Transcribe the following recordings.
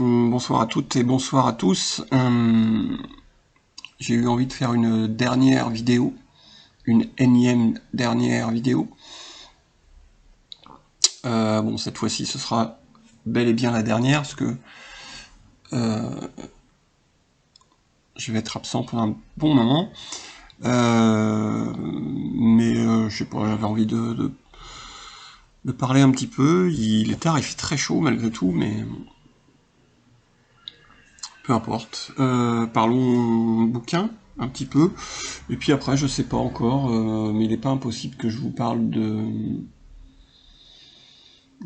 Bonsoir à toutes et bonsoir à tous. J'ai eu envie de faire une dernière vidéo, une énième dernière vidéo. Bon, cette fois-ci, ce sera bel et bien la dernière, parce que je vais être absent pendant un bon moment. Je sais pas, j'avais envie de parler un petit peu. Il est tard, il fait très chaud malgré tout, mais peu importe. Parlons bouquin un petit peu, et puis après je sais pas encore, mais il n'est pas impossible que je vous parle de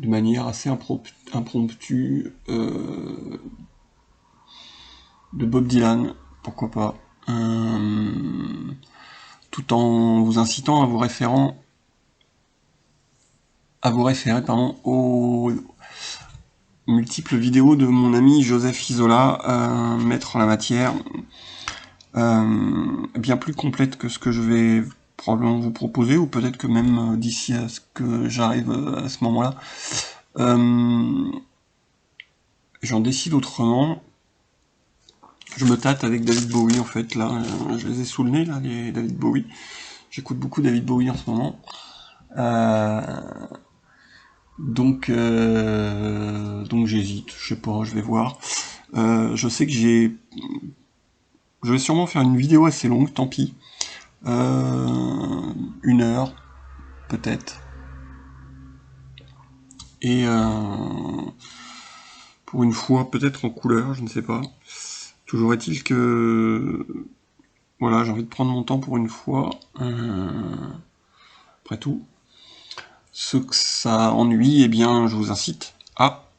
manière assez impromptue de Bob Dylan, pourquoi pas, tout en vous incitant à vous référer aux multiples vidéos de mon ami Joseph Isola, maître en la matière, bien plus complète que ce que je vais probablement vous proposer, ou peut-être que même d'ici à ce que j'arrive à ce moment-là, j'en décide autrement. Je me tâte avec David Bowie en fait, là, je les ai sous le nez, là, les David Bowie. J'écoute beaucoup David Bowie en ce moment. Donc j'hésite, je sais pas, je vais voir. Je sais que je vais sûrement faire une vidéo assez longue, tant pis. 1 heure, peut-être. Et pour une fois, peut-être en couleur, je ne sais pas. Toujours est-il que voilà, j'ai envie de prendre mon temps pour une fois. Après tout, ceux que ça ennuie, eh bien, je vous incite à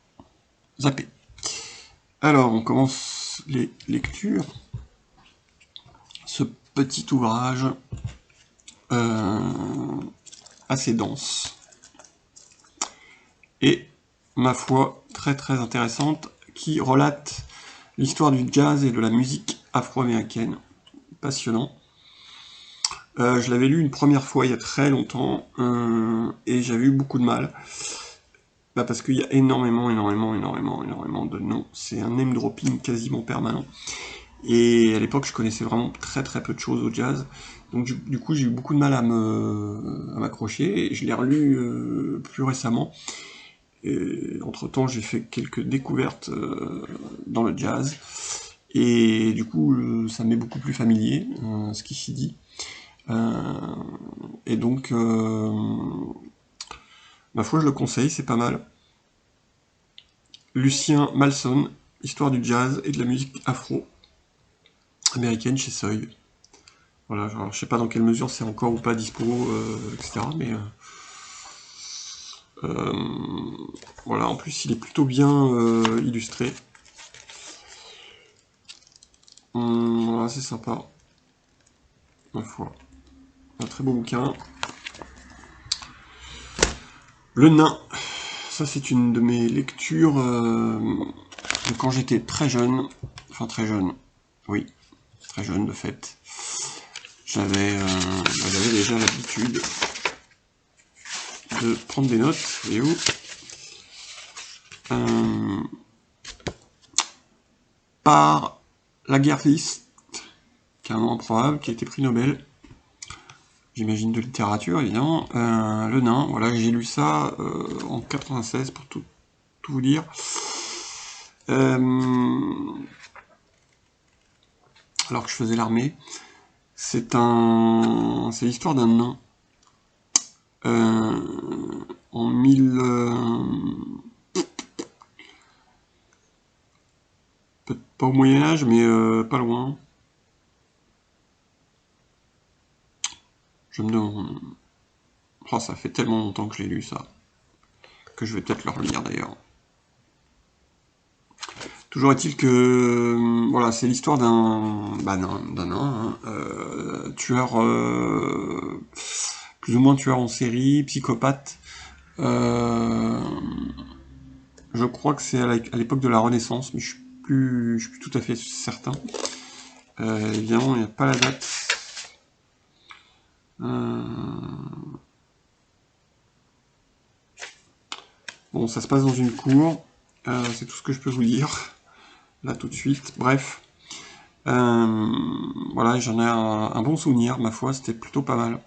zapper. Alors, on commence les lectures. Ce petit ouvrage assez dense et, ma foi, très très intéressante, qui relate l'histoire du jazz et de la musique afro-américaine. Passionnant. Je l'avais lu une première fois il y a très longtemps, et j'avais eu beaucoup de mal. Parce qu'il y a énormément de noms. C'est un name dropping quasiment permanent. Et à l'époque, je connaissais vraiment très très peu de choses au jazz. Donc du coup, j'ai eu beaucoup de mal à m'accrocher. Et je l'ai relu plus récemment. Entre-temps, j'ai fait quelques découvertes dans le jazz. Et du coup, ça m'est beaucoup plus familier, ce qui s'y dit. Et donc, ma foi, je le conseille, c'est pas mal. Lucien Malson, Histoire du jazz et de la musique afro-américaine chez Seuil. Voilà, alors, je sais pas dans quelle mesure c'est encore ou pas dispo, etc. Mais voilà, en plus il est plutôt bien illustré. Voilà, c'est sympa. Ma foi. Un très beau bouquin. Le Nain. Ça, c'est une de mes lectures de quand j'étais très jeune. Enfin, très jeune. Oui, très jeune de fait. J'avais déjà l'habitude de prendre des notes. Et où par Lagerfeld, qui est un nom improbable, qui a été prix Nobel. J'imagine de littérature, évidemment. Le Nain, voilà, j'ai lu ça en 96, pour tout vous dire. Alors que je faisais l'armée. C'est l'histoire d'un nain. En 1000... peut-être pas au Moyen-Âge, mais pas loin. Je me demande... Oh, ça fait tellement longtemps que je l'ai lu, ça. Que je vais peut-être le relire, d'ailleurs. Toujours est-il que... voilà, c'est l'histoire d'un nain, tueur... plus ou moins tueur en série, psychopathe. Je crois que c'est à l'époque de la Renaissance, mais je suis plus tout à fait certain. Évidemment, il n'y a pas la date. Bon, ça se passe dans une cour, c'est tout ce que je peux vous dire. là tout de suite. Bref, voilà, j'en ai un bon souvenir, ma foi, c'était plutôt pas mal.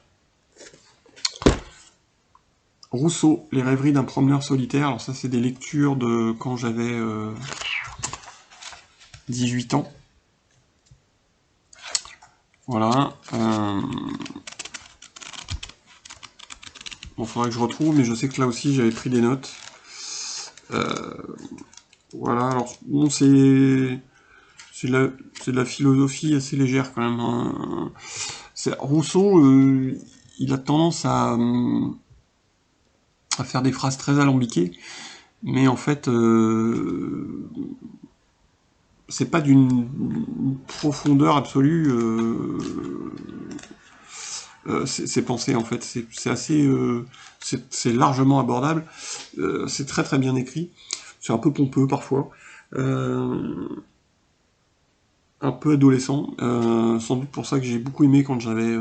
Rousseau, Les rêveries d'un promeneur solitaire. Alors ça, c'est des lectures de quand j'avais 18 ans. Voilà. Bon, faudra que je retrouve, mais je sais que là aussi, j'avais pris des notes. Voilà, alors, bon, c'est de la philosophie assez légère, quand même. Hein. Rousseau, il a tendance à faire des phrases très alambiquées, mais en fait, c'est pas d'une profondeur absolue ces pensées, en fait. C'est assez... c'est largement abordable. C'est très très bien écrit. C'est un peu pompeux parfois. Un peu adolescent. Sans doute pour ça que j'ai beaucoup aimé quand j'avais,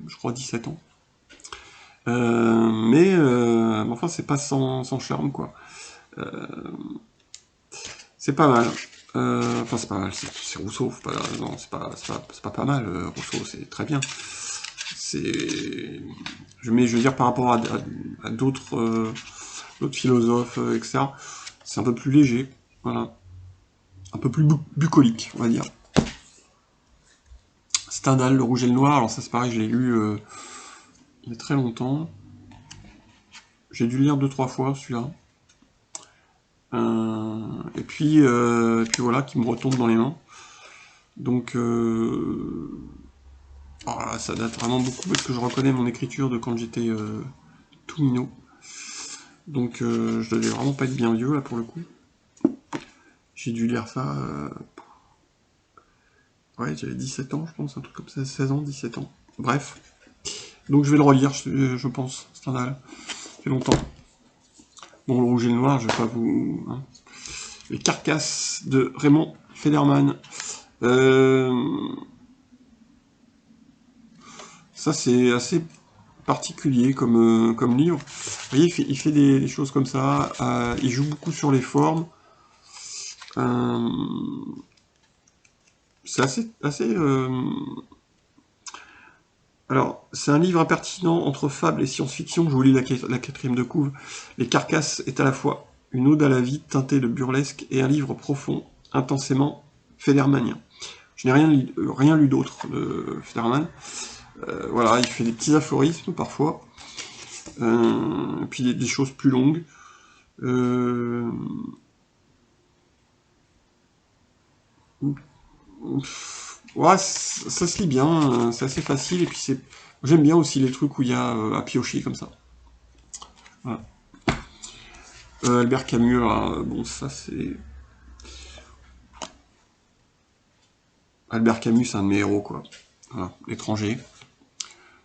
je crois, 17 ans. Mais enfin, c'est pas sans charme, quoi. C'est pas mal. Enfin, c'est pas mal. C'est Rousseau. Non, c'est pas mal. Rousseau, c'est très bien. Je veux dire, par rapport à d'autres philosophes, etc., c'est un peu plus léger. Voilà. Un peu plus bucolique, on va dire. Stendhal, Le Rouge et le Noir. Alors ça, c'est pareil, je l'ai lu il y a très longtemps. J'ai dû le lire 2-3 fois, celui-là. Et puis voilà, qui me retombe dans les mains. Donc, alors ça date vraiment beaucoup parce que je reconnais mon écriture de quand j'étais tout minot. Donc, je devais vraiment pas être bien vieux là pour le coup. J'ai dû lire ça. Ouais, j'avais 17 ans, je pense, un truc comme ça, 16 ans, 17 ans. Bref. Donc, je vais le relire, je pense, Stendhal. Ça fait longtemps. Bon, Le Rouge et le Noir, je vais pas vous. Hein. Les Carcasses de Raymond Federman. Ça, c'est assez particulier comme livre. Vous voyez, il fait des choses comme ça. Il joue beaucoup sur les formes. C'est assez alors, c'est un livre impertinent entre fable et science-fiction. Je vous lis la 4e de couve. Les Carcasses est à la fois une ode à la vie teintée de burlesque et un livre profond, intensément federmanien. Je n'ai rien lu d'autre de Federman. Voilà, il fait des petits aphorismes parfois, et puis des choses plus longues. Ouais, ça se lit bien, c'est assez facile, et puis j'aime bien aussi les trucs où il y a à piocher comme ça. Voilà. Albert Camus, alors, bon, ça c'est... Albert Camus, c'est un de mes héros, quoi. Voilà, L'étranger.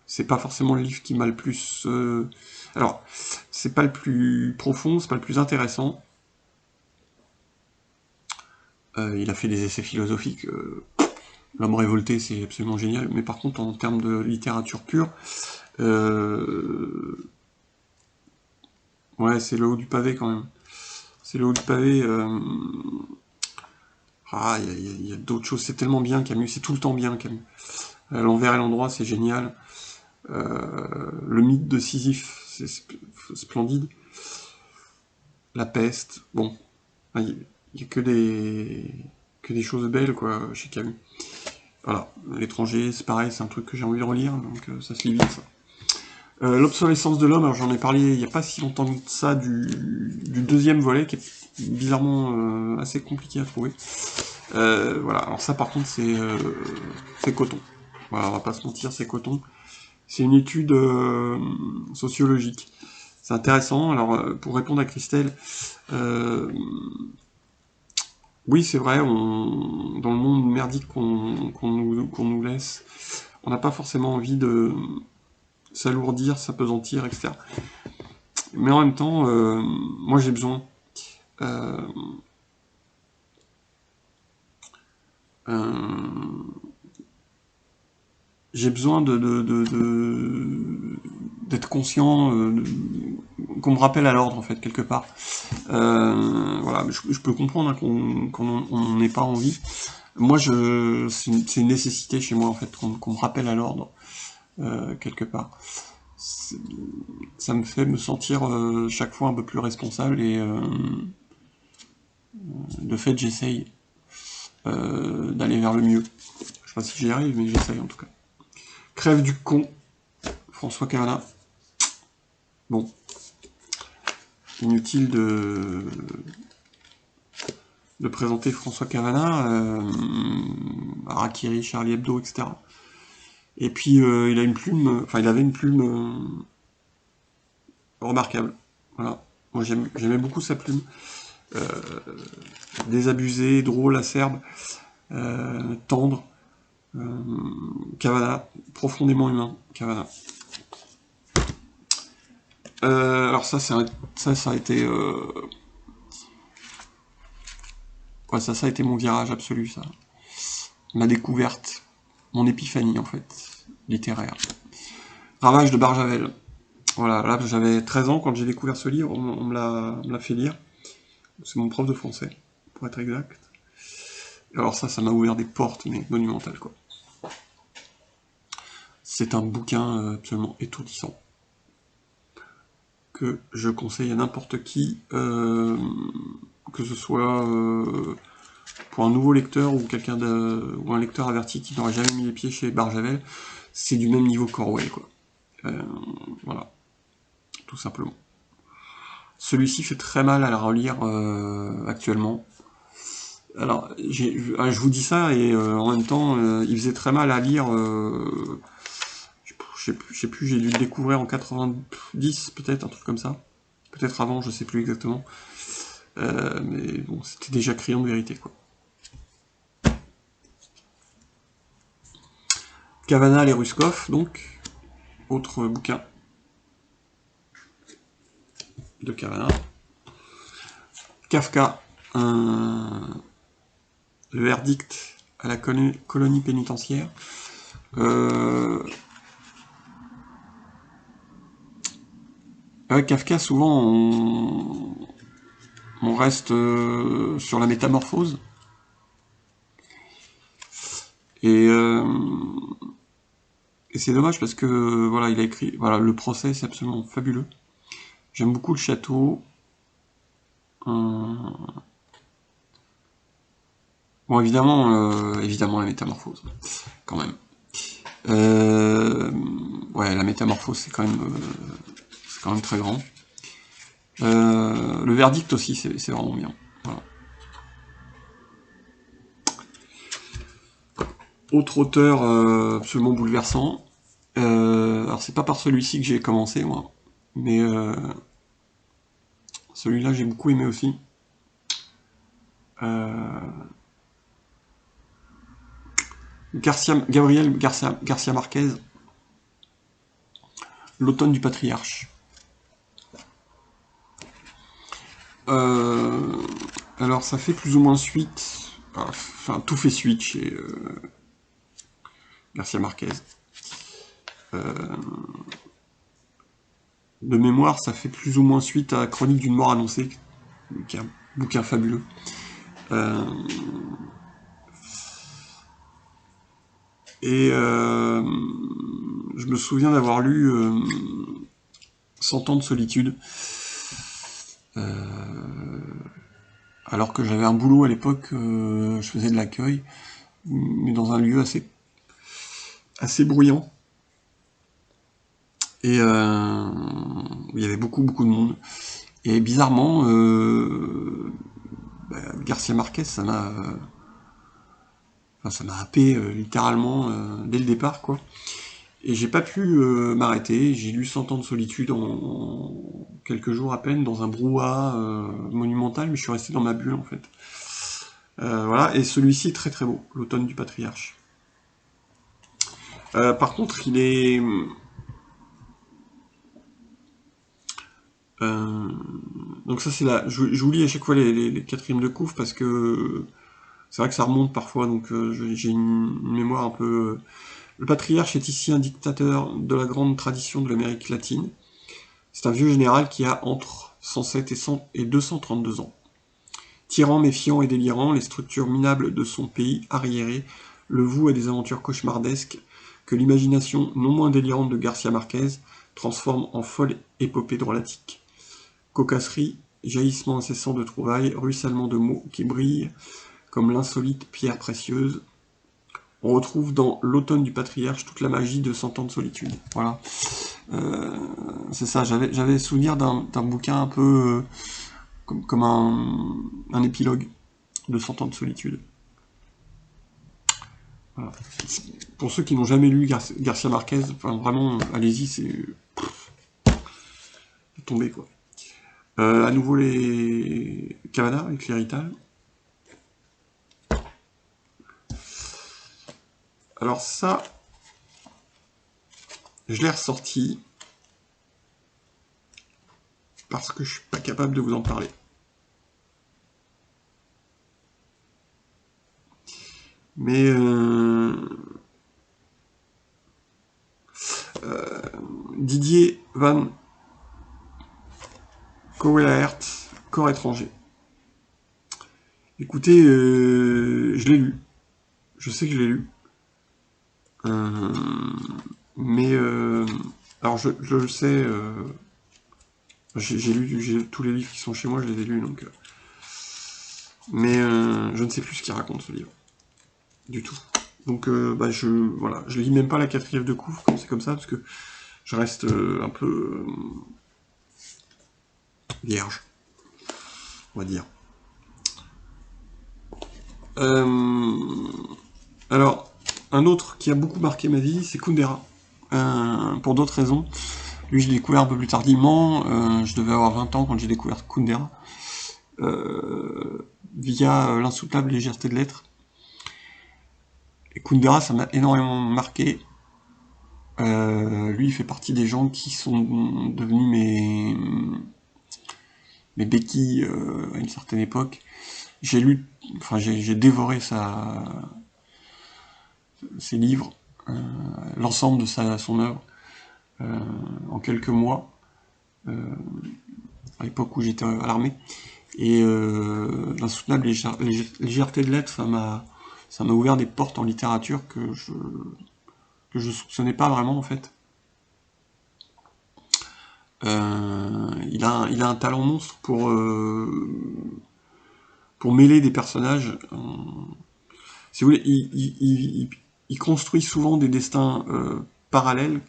C'est pas forcément le livre qui m'a le plus... Alors, c'est pas le plus profond, c'est pas le plus intéressant. Il a fait des essais philosophiques. L'homme révolté, c'est absolument génial. Mais par contre, en termes de littérature pure, ouais, c'est le haut du pavé quand même. C'est le haut du pavé. Ah, il y a d'autres choses. C'est tellement bien, Camus. C'est tout le temps bien, Camus. L'envers et l'endroit, c'est génial. Le mythe de Sisyphe, c'est splendide. La peste, bon. Il n'y a que des choses belles, quoi, chez Camus. Voilà. L'étranger, c'est pareil, c'est un truc que j'ai envie de relire, donc ça se lit vite, ça. L'obsolescence de l'homme, alors j'en ai parlé il n'y a pas si longtemps que ça du 2e volet, qui est bizarrement assez compliqué à trouver. Voilà, alors ça par contre c'est coton. Voilà, on va pas se mentir, c'est coton. C'est une étude sociologique. C'est intéressant. Alors pour répondre à Christelle, oui c'est vrai, dans le monde merdique qu'on nous laisse, on n'a pas forcément envie de s'alourdir, s'apesantir, etc. Mais en même temps, moi j'ai besoin. Euh, j'ai besoin d'être conscient qu'on me rappelle à l'ordre, en fait, quelque part. Voilà, je peux comprendre hein, qu'on n'ait pas envie. Moi, c'est une nécessité chez moi, en fait, qu'on me rappelle à l'ordre, quelque part. Ça me fait me sentir chaque fois un peu plus responsable, et de fait, j'essaye d'aller vers le mieux. Je sais pas si j'y arrive, mais j'essaye, en tout cas. Crève du con, François Cavana. Bon. Inutile de présenter François Cavana, Harakiri, Charlie Hebdo, etc. Et puis il a une plume, enfin il avait une plume remarquable. Voilà. Moi j'aimais beaucoup sa plume. Désabusée, drôle, acerbe, tendre. Cavana, profondément humain, Cavana. Alors ça a été ouais, ça a été mon virage absolu, ça. Ma découverte, mon épiphanie en fait, littéraire. Ravage de Barjavel. Voilà, là j'avais 13 ans quand j'ai découvert ce livre, on me l'a fait lire. C'est mon prof de français, pour être exact. Alors ça m'a ouvert des portes, mais monumentales quoi. C'est un bouquin absolument étourdissant, que je conseille à n'importe qui, que ce soit pour un nouveau lecteur ou ou un lecteur averti qui n'aurait jamais mis les pieds chez Barjavel. C'est du même niveau qu'Orwell, quoi. Voilà, tout simplement. Celui-ci fait très mal à la relire actuellement. Alors, je vous dis ça, et en même temps, il faisait très mal à lire. Je sais plus, j'ai dû le découvrir en 90, peut-être, un truc comme ça. Peut-être avant, je sais plus exactement. Mais bon, c'était déjà criant de vérité, quoi. Cavana et Ruskov, donc, autre bouquin de Cavana. Kafka, le verdict à la colonie pénitentiaire. Kafka, souvent, on reste sur la métamorphose. Et c'est dommage parce que voilà, il a écrit. Voilà, le procès, c'est absolument fabuleux. J'aime beaucoup le château. Bon, évidemment la métamorphose, quand même. Ouais, la métamorphose, c'est quand même très grand. Le verdict aussi, c'est vraiment bien. Voilà. Autre auteur absolument bouleversant. Alors c'est pas par celui-ci que j'ai commencé, moi, mais celui-là j'ai beaucoup aimé aussi. Gabriel Garcia Marquez, L'automne du patriarche. Alors ça fait plus ou moins suite, enfin tout fait suite chez Garcia Marquez. De mémoire, ça fait plus ou moins suite à Chronique d'une mort annoncée, qui est un bouquin fabuleux. Et je me souviens d'avoir lu 100 ans de solitude, alors que j'avais un boulot à l'époque, je faisais de l'accueil, mais dans un lieu assez bruyant. Et il y avait beaucoup de monde. Et bizarrement, Garcia Marquez, ça m'a happé littéralement dès le départ, quoi. Et j'ai pas pu m'arrêter. J'ai lu 100 ans de solitude en quelques jours à peine, dans un brouhaha monumental, mais je suis resté dans ma bulle, en fait. Voilà, et celui-ci est très très beau, L'automne du patriarche. Par contre, il est... donc ça c'est là, je vous lis à chaque fois les quatrièmes de couve parce que c'est vrai que ça remonte parfois, donc j'ai une mémoire un peu... Le patriarche est ici un dictateur de la grande tradition de l'Amérique latine. C'est un vieux général qui a entre 107 et 232 ans. Tyran, méfiant et délirant, les structures minables de son pays arriéré le vouent à des aventures cauchemardesques que l'imagination non moins délirante de Garcia Marquez transforme en folle épopée drôlatique. Cocasserie, jaillissement incessant de trouvailles, ruissellement de mots qui brillent comme l'insolite pierre précieuse. On retrouve dans L'automne du patriarche toute la magie de 100 ans de solitude. Voilà. C'est ça, j'avais souvenir d'un bouquin un peu comme un épilogue de 100 ans de solitude. Voilà. Pour ceux qui n'ont jamais lu Garcia Marquez, enfin, vraiment, allez-y, c'est tombé, quoi. À nouveau les Cavana avec l'héritage. Alors ça, je l'ai ressorti parce que je suis pas capable de vous en parler. Mais Didier Van Cauwelaert, Corps étranger. Écoutez, je l'ai lu. Je sais que je l'ai lu. Mais alors je le sais, j'ai lu tous les livres qui sont chez moi, je les ai lus, donc. Mais je ne sais plus ce qu'il raconte ce livre, du tout. Donc voilà, je lis même pas la 4e de couve quand c'est comme ça, parce que je reste un peu vierge, on va dire. Alors, un autre qui a beaucoup marqué ma vie, c'est Kundera. Pour d'autres raisons. Lui, je l'ai découvert un peu plus tardivement. Je devais avoir 20 ans quand j'ai découvert Kundera. Via l'insoutenable légèreté de l'être. Et Kundera, ça m'a énormément marqué. Lui, il fait partie des gens qui sont devenus mes béquilles à une certaine époque. J'ai dévoré ses livres, l'ensemble de son œuvre, en quelques mois, à l'époque où j'étais à l'armée. Et l'insoutenable légèreté de l'être, ça m'a ouvert des portes en littérature que je soupçonnais pas vraiment, en fait. Il a un talent monstre pour mêler des personnages. Si vous voulez, il construit souvent des destins parallèles,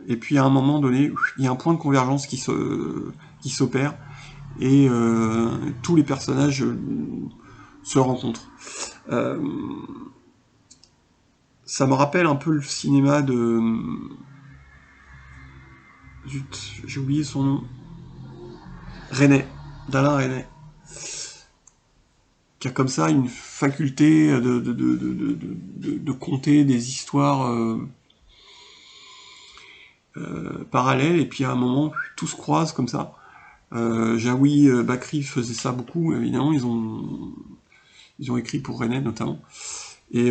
et puis à un moment donné, il y a un point de convergence qui s'opère, et tous les personnages se rencontrent. Ça me rappelle un peu le cinéma de... Zut, j'ai oublié son nom. d'Alain Resnais, qui a comme ça une faculté de conter des histoires parallèles, et puis à un moment, tout se croise comme ça. Jaoui Bakri faisait ça beaucoup, évidemment, ils ont écrit pour Resnais notamment. Et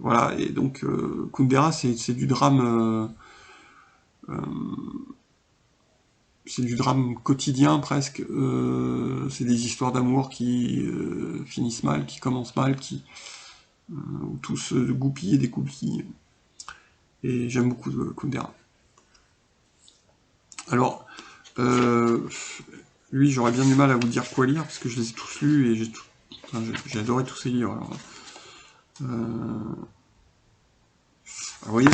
voilà, et donc Kundera, c'est du drame... c'est du drame quotidien presque, c'est des histoires d'amour qui finissent mal, qui commencent mal, où tout se goupille et découpille. Et j'aime beaucoup Kundera. Alors, lui, j'aurais bien du mal à vous dire quoi lire, parce que je les ai tous lus, et j'ai adoré tous ces livres. Alors, vous voyez,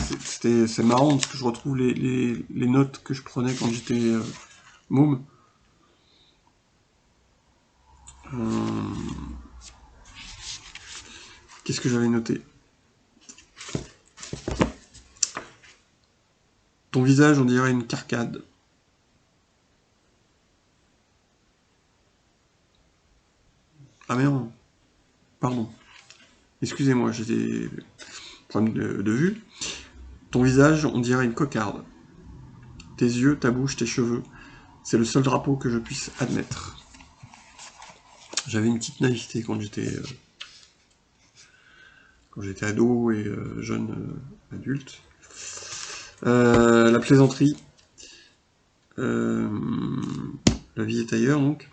c'est marrant, parce que je retrouve les notes que je prenais quand j'étais môme. Qu'est-ce que j'avais noté? Ton visage, on dirait une carcade. Ah merde, pardon. Excusez-moi, j'ai des problèmes de vue. Ton visage, on dirait une cocarde. Tes yeux, ta bouche, tes cheveux, c'est le seul drapeau que je puisse admettre. J'avais une petite naïveté quand j'étais ado et jeune adulte. La plaisanterie. La vie est ailleurs, donc.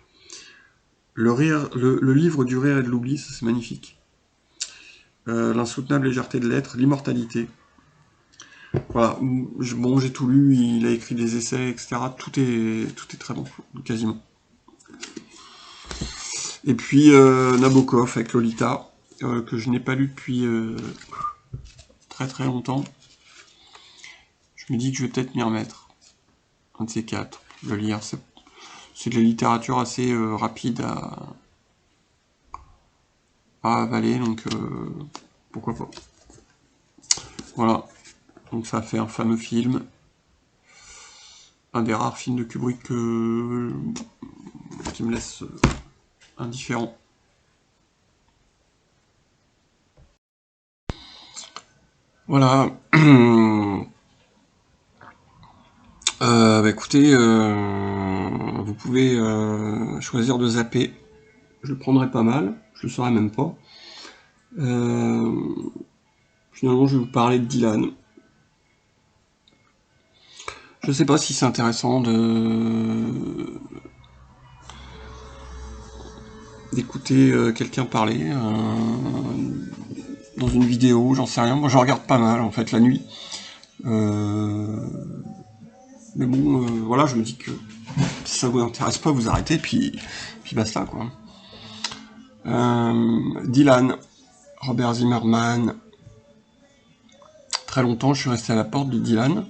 Le livre du rire et de l'oubli, ça c'est magnifique. L'insoutenable légèreté de l'être, l'immortalité. Voilà, bon, j'ai tout lu, il a écrit des essais, etc. Tout est très bon, quasiment. Et puis Nabokov avec Lolita, que je n'ai pas lu depuis très très longtemps. Je me dis que je vais peut-être m'y remettre. Un de ces quatre, le lire. C'est de la littérature assez rapide à avaler, donc pourquoi pas. Voilà, donc ça a fait un fameux film. Un des rares films de Kubrick qui me laisse indifférent. Voilà. Bah écoutez, vous pouvez choisir de zapper. Je le prendrai pas mal, je le saurais même pas. Finalement, je vais vous parler de Dylan. Je sais pas si c'est intéressant d'écouter quelqu'un parler dans une vidéo, j'en sais rien. Moi, j'en regarde pas mal en fait la nuit. Mais bon, voilà, je me dis que si ça vous intéresse pas, vous arrêtez, puis basta, quoi. Dylan, Robert Zimmerman. Très longtemps, je suis resté à la porte de Dylan.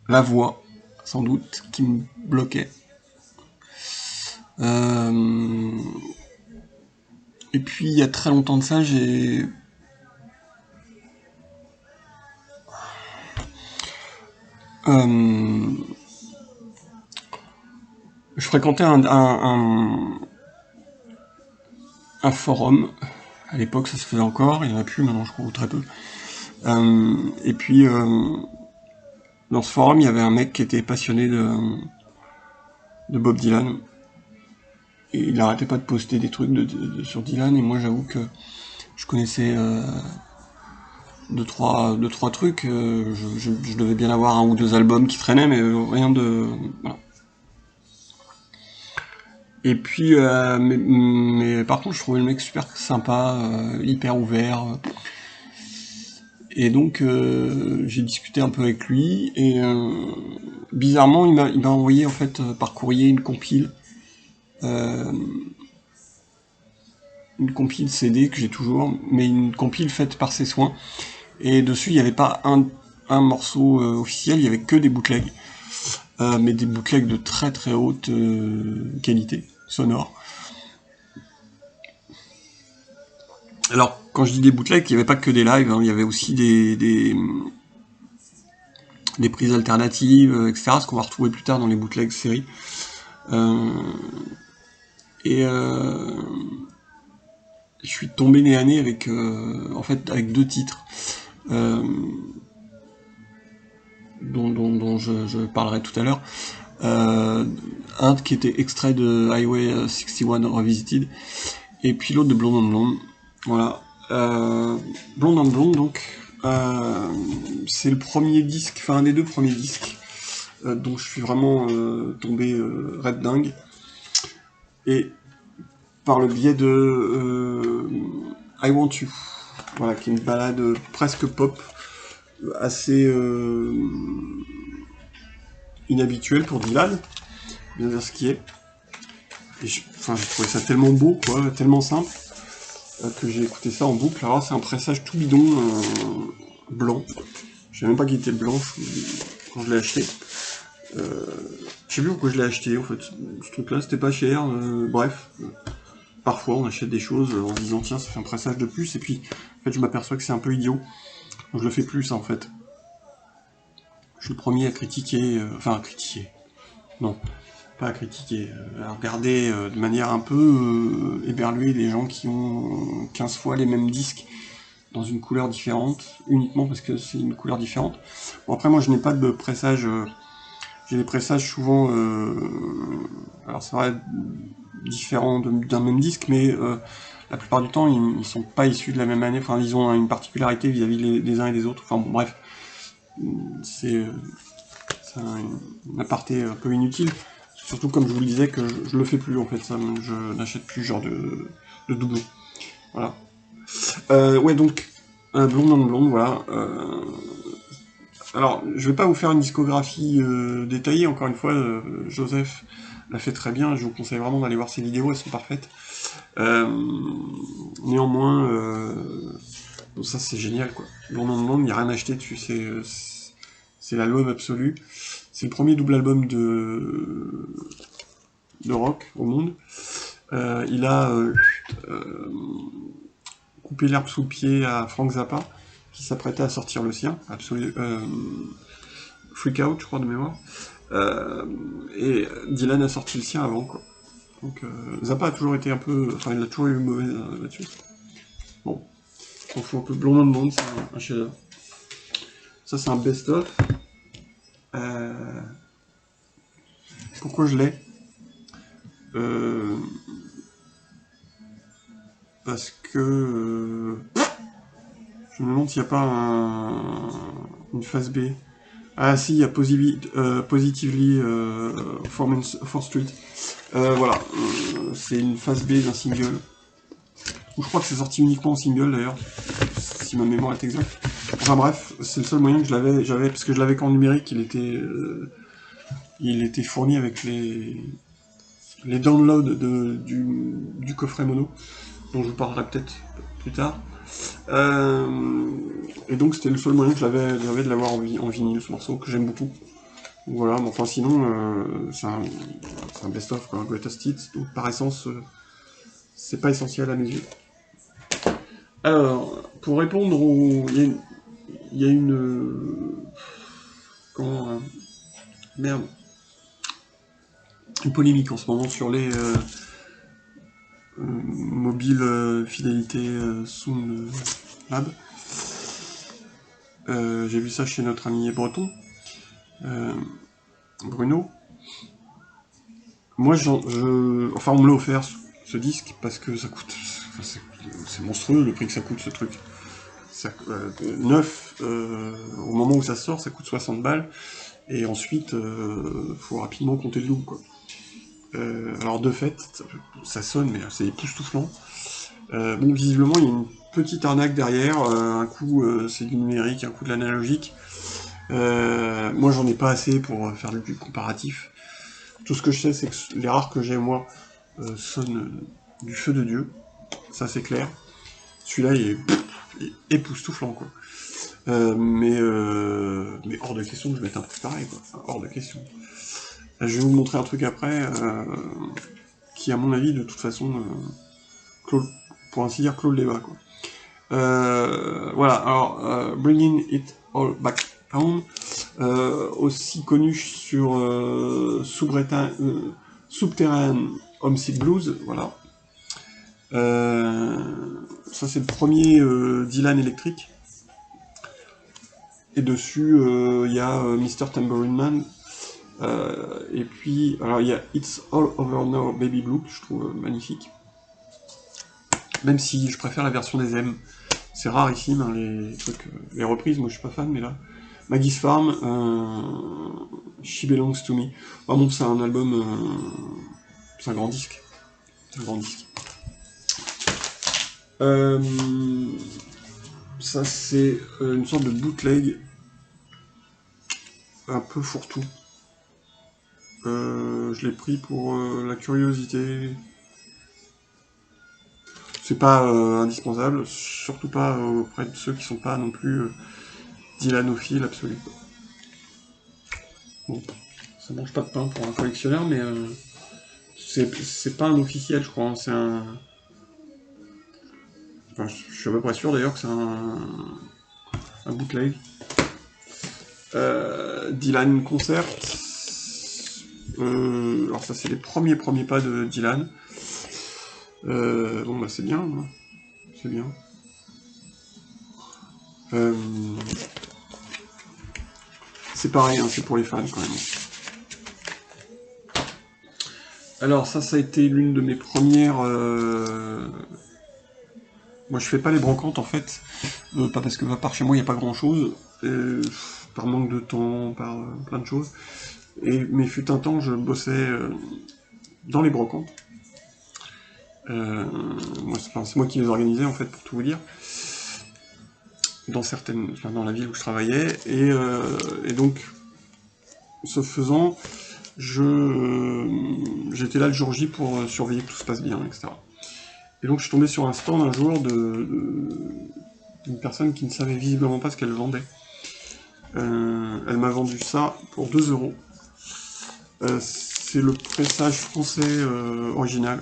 La voix, sans doute, qui me bloquait. Et puis, il y a très longtemps de ça, j'ai... je fréquentais un forum. À l'époque, ça se faisait encore, il n'y en a plus maintenant, je crois, ou très peu. Et puis, dans ce forum, il y avait un mec qui était passionné de Bob Dylan. Et il n'arrêtait pas de poster des trucs sur Dylan, et moi, j'avoue que je connaissais deux, trois trucs. Je devais bien avoir un ou deux albums qui traînaient, mais rien de... Voilà. Et puis, mais par contre, je trouvais le mec super sympa, hyper ouvert. Et donc, j'ai discuté un peu avec lui, et bizarrement, il m'a envoyé en fait par courrier une compile CD que j'ai toujours, mais une compile faite par ses soins. Et dessus, il n'y avait pas un morceau officiel, il y avait que des bootlegs. Mais des bootlegs de très très haute qualité sonore. Alors, quand je dis des bootlegs, il n'y avait pas que des lives, hein, il y avait aussi des prises alternatives, etc., ce qu'on va retrouver plus tard dans les bootlegs séries. Je suis tombé nez à nez avec, en fait, avec deux titres dont je parlerai tout à l'heure. Un qui était extrait de Highway 61 Revisited, et puis l'autre de Blonde on Blonde. Voilà. Blonde on Blonde, donc, c'est le premier disque, enfin un des deux premiers disques dont je suis vraiment tombé red dingue. Et par le biais de I Want You, voilà, qui est une balade presque pop, assez inhabituelle pour Dylan, bien dire ce qui est. Et j'ai trouvé ça tellement beau, quoi, tellement simple, que j'ai écouté ça en boucle. Alors c'est un pressage tout bidon, blanc. Je sais même pas qu'il était blanc quand je l'ai acheté. Je sais plus pourquoi je l'ai acheté en fait. Ce truc-là, c'était pas cher. Bref, parfois on achète des choses en se disant tiens, ça fait un pressage de plus, et puis en fait je m'aperçois que c'est un peu idiot. Donc je le fais plus, ça en fait. Je suis le premier à critiquer, non, pas à critiquer, à regarder de manière un peu éberluée les gens qui ont 15 fois les mêmes disques dans une couleur différente, uniquement parce que c'est une couleur différente. Bon, après moi je n'ai pas de pressage, j'ai des pressages souvent, alors c'est vrai, différents d'un même disque, mais la plupart du temps ils sont pas issus de la même année, enfin ils ont une particularité vis-à-vis des uns et des autres, enfin bon bref. c'est un aparté un peu inutile. Surtout comme je vous le disais que je le fais plus en fait, ça, je n'achète plus ce genre de doublon. Voilà. Ouais donc, Blonde on Blonde, voilà. Alors, je vais pas vous faire une discographie détaillée, encore une fois, Joseph l'a fait très bien, je vous conseille vraiment d'aller voir ses vidéos, elles sont parfaites. Néanmoins, bon, ça c'est génial quoi. Blonde on Blonde, il n'y a rien à acheter dessus, c'est l'album absolu. C'est le premier double album de rock au monde. Il a coupé l'herbe sous le pied à Frank Zappa, qui s'apprêtait à sortir le sien, Freak Out, je crois, de mémoire. Et Dylan a sorti le sien avant, quoi. Donc Zappa a toujours été un peu... Enfin, il a toujours eu mauvais là-dessus. Bon, on fout un peu. Blonde on Blonde, c'est un chef-d'œuvre. Ça, c'est un best-of. Pourquoi je l'ai parce que je me demande s'il n'y a pas une phase B. Ah si, il y a Positively 4th Street. Voilà, c'est une phase B d'un single. Ou je crois que c'est sorti uniquement en single d'ailleurs, si ma mémoire est exacte. Enfin bref, c'est le seul moyen que j'avais parce que je l'avais qu'en numérique, il était fourni avec les downloads du coffret mono, dont je vous parlerai peut-être plus tard. Et donc c'était le seul moyen que j'avais de l'avoir en vinyle, ce morceau, que j'aime beaucoup. Voilà, mais enfin sinon, c'est un best-of, quoi, un greatest hits, donc par essence, c'est pas essentiel à mes yeux. Alors, pour répondre au... Il y a une... Comment... merde. Une polémique en ce moment sur les mobiles fidélité Sound Lab. J'ai vu ça chez notre ami breton, Bruno. Moi, enfin, on me l'a offert, ce disque, parce que ça coûte... Enfin, c'est monstrueux le prix que ça coûte, ce truc. Neuf, au moment où ça sort, ça coûte 60 balles, et ensuite, faut rapidement compter le double, quoi. Alors, de fait, ça sonne, mais c'est époustouflant. Bon, visiblement, il y a une petite arnaque derrière, un coup, c'est du numérique, un coup de l'analogique. Moi, j'en ai pas assez pour faire du comparatif. Tout ce que je sais, c'est que les rares que j'ai, moi, sonnent du feu de Dieu. Ça, c'est clair. Celui-là, il est époustouflant, quoi. Mais hors de question que je mette un truc pareil, quoi. Enfin, hors de question. Là, je vais vous montrer un truc après, qui, à mon avis, de toute façon, pour ainsi dire, clôt le débat, quoi. Voilà, alors, Bringing It All Back Home, aussi connu sur Subterranean Homesick Blues, voilà. Ça c'est le premier Dylan électrique. Et dessus, il y a Mr. Tambourine Man. Et puis, alors il y a It's All Over Now Baby Blue, que je trouve magnifique. Même si je préfère la version des M. C'est rarissime, hein, les reprises, moi je suis pas fan, mais là... Maggie's Farm, She Belongs to Me. Ah bon, c'est un album... c'est un grand disque. C'est un grand disque. Ça c'est une sorte de bootleg un peu fourre-tout. Je l'ai pris pour la curiosité. C'est pas indispensable, surtout pas auprès de ceux qui sont pas non plus dylanophiles absolus. Bon, ça mange pas de pain pour un collectionneur, mais c'est pas un officiel, je crois. Hein, c'est un... Enfin, je suis à peu près sûr d'ailleurs que c'est un bootleg. Dylan Concert. Alors ça c'est les premiers pas de Dylan. Bon bah c'est bien, hein. C'est bien. C'est pareil, hein, c'est pour les fans quand même. Alors ça a été l'une de mes premières... Moi je fais pas les brocantes en fait, pas parce que par chez moi il n'y a pas grand chose. par manque de temps, par plein de choses. Mais fut un temps, je bossais dans les brocantes. C'est moi qui les organisais, en fait, pour tout vous dire. Dans la ville où je travaillais. Et donc, ce faisant, j'étais là le jour J pour surveiller que tout se passe bien, etc. Et donc je suis tombé sur un stand un jour d'une personne qui ne savait visiblement pas ce qu'elle vendait. Elle m'a vendu ça pour 2 euros. C'est le pressage français original,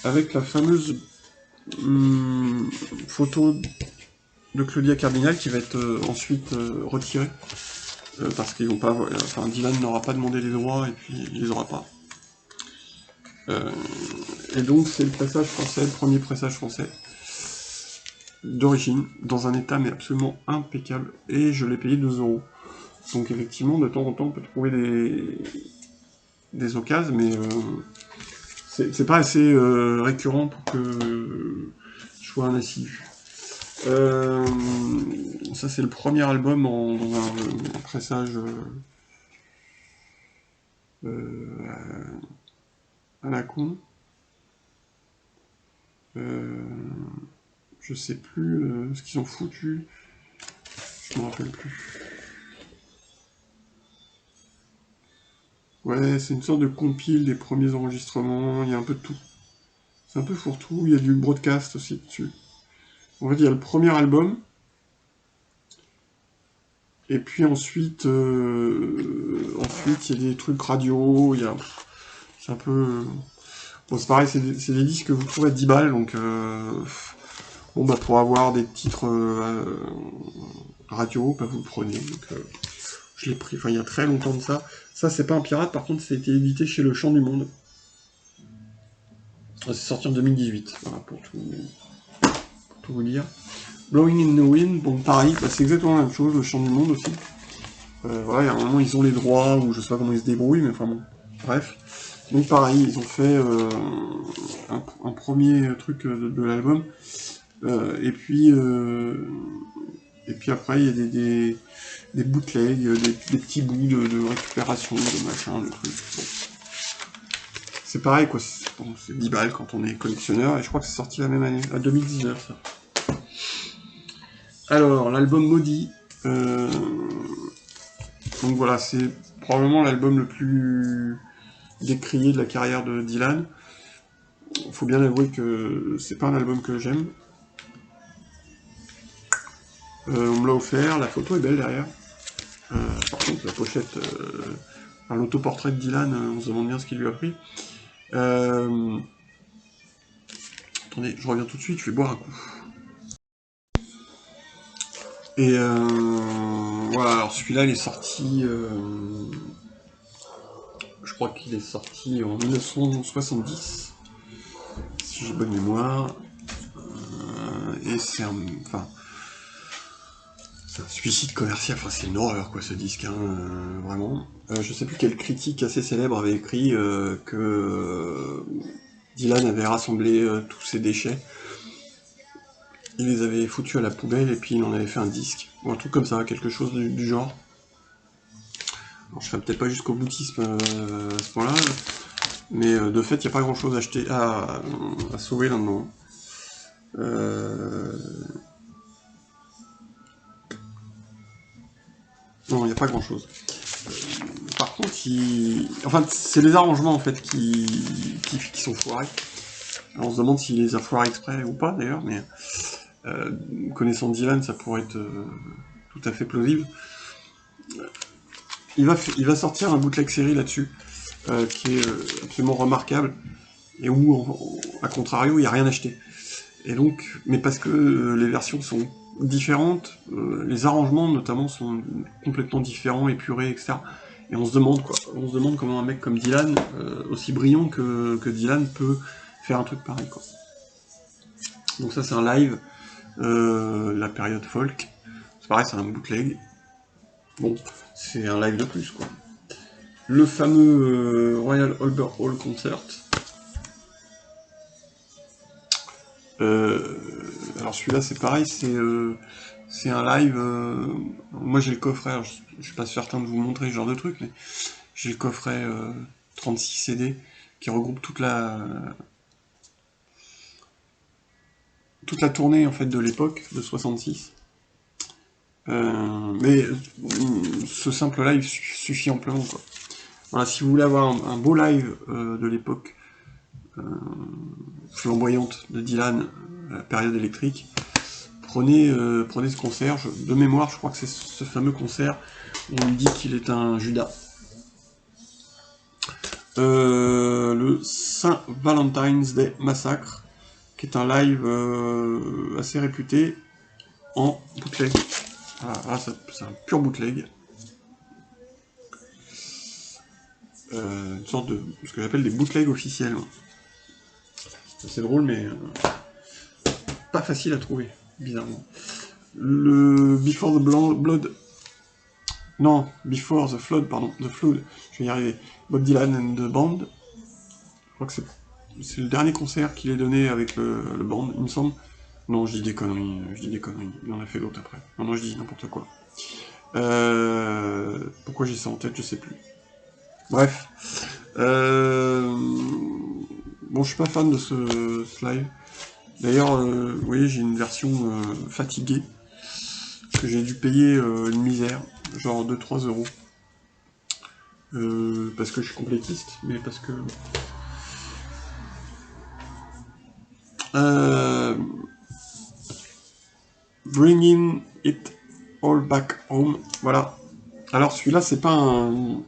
avec la fameuse photo de Claudia Cardinal qui va être ensuite retirée. Parce qu'ils vont pas, Dylan n'aura pas demandé les droits et puis il les aura pas. Et donc c'est le pressage français, le premier pressage français d'origine, dans un état mais absolument impeccable, et je l'ai payé 2 euros. Donc effectivement, de temps en temps, on peut trouver des occasions, mais c'est pas assez récurrent pour que je sois un assidu. Ça c'est le premier album dans un pressage à la con. Je sais plus ce qu'ils ont foutu. Je me rappelle plus. Ouais, c'est une sorte de compile des premiers enregistrements, il y a un peu de tout. C'est un peu fourre-tout, il y a du broadcast aussi dessus. En fait, il y a le premier album, et puis ensuite, il y a des trucs radio, c'est un peu... Bon, c'est pareil, c'est des disques que vous trouvez à 10 balles, donc... pour avoir des titres radio, vous le prenez. Donc, je l'ai pris, il y a très longtemps de ça. Ça, c'est pas un pirate, par contre, ça a été édité chez Le Chant du Monde. C'est sorti en 2018, voilà, pour tout vous dire. Blowing in the Wind, bon, pareil, c'est exactement la même chose, Le Chant du Monde aussi. Voilà, il y a un moment, ils ont les droits, ou je sais pas comment ils se débrouillent, mais enfin bon, bref. Donc pareil, ils ont fait un premier truc de l'album. Et puis après, il y a des bootlegs, des petits bouts de récupération, de machin, de trucs. Bon. C'est pareil, quoi. C'est 10 balles quand on est collectionneur, et je crois que c'est sorti la même année, à 2019, ça. Alors, l'album Maudit. Donc voilà, c'est probablement l'album le plus décrié de la carrière de Dylan. Faut bien avouer que c'est pas un album que j'aime. On me l'a offert, la photo est belle derrière. Par contre, la pochette, un autoportrait de Dylan, on se demande bien ce qu'il lui a pris. Attendez, je reviens tout de suite, je vais boire un coup. Et voilà, alors celui-là, il est sorti... je crois qu'il est sorti en 1970, si j'ai bonne mémoire. Et c'est un suicide commercial, c'est une horreur, quoi, ce disque, vraiment. Je sais plus quel critique assez célèbre avait écrit que Dylan avait rassemblé tous ses déchets, il les avait foutus à la poubelle et puis il en avait fait un disque, ou un truc comme ça, quelque chose du genre. Alors je serais peut-être pas jusqu'au boutisme à ce point-là, mais de fait, il n'y a pas grand-chose à sauver là-dedans. Non, il n'y a pas grand-chose. Par contre, c'est les arrangements en fait qui sont foirés. Alors, on se demande s'il les a foirés exprès ou pas d'ailleurs, mais connaissant Dylan, ça pourrait être tout à fait plausible. Il va sortir un bootleg série là-dessus, qui est absolument remarquable, et où, à contrario, il n'y a rien acheté. Et donc, mais parce que les versions sont différentes, les arrangements notamment sont complètement différents, épurés, etc. Et on se demande comment un mec comme Dylan, aussi brillant que Dylan, peut faire un truc pareil, quoi. Donc ça c'est un live, la période folk. C'est pareil, c'est un bootleg. Bon, c'est un live de plus, quoi. Le fameux Royal Albert Hall Concert. Alors celui-là c'est pareil, c'est C'est un live, moi j'ai le coffret, alors je suis pas certain de vous montrer ce genre de truc, mais j'ai le coffret 36 CD qui regroupe toute la tournée en fait de l'époque, de 66. Mais ce simple live suffit amplement, quoi. Voilà, si vous voulez avoir un beau live de l'époque flamboyante de Dylan, la période électrique, prenez ce concert. De mémoire, je crois que c'est ce fameux concert où on dit qu'il est un Judas. Le Saint Valentine's Day Massacre, qui est un live assez réputé en bootleg. Voilà, c'est un pur bootleg. Une sorte de ce que j'appelle des bootlegs officiels. C'est drôle, mais pas facile à trouver, bizarrement. Le Before the Blood. Non, Before the Flood, pardon. The Flood, je vais y arriver. Bob Dylan and the Band. Je crois que c'est le dernier concert qu'il ait donné avec le band, il me semble. Non, je dis des conneries, il en a fait d'autres après. Non, je dis n'importe quoi. Pourquoi j'ai ça en tête, je sais plus. Bref. Bon, je suis pas fan de ce live. D'ailleurs, vous voyez, j'ai une version fatiguée, que j'ai dû payer une misère, genre 2-3 euros. Parce que je suis complétiste, mais parce que... Bringing It All Back Home, voilà. Alors celui-là, c'est pas un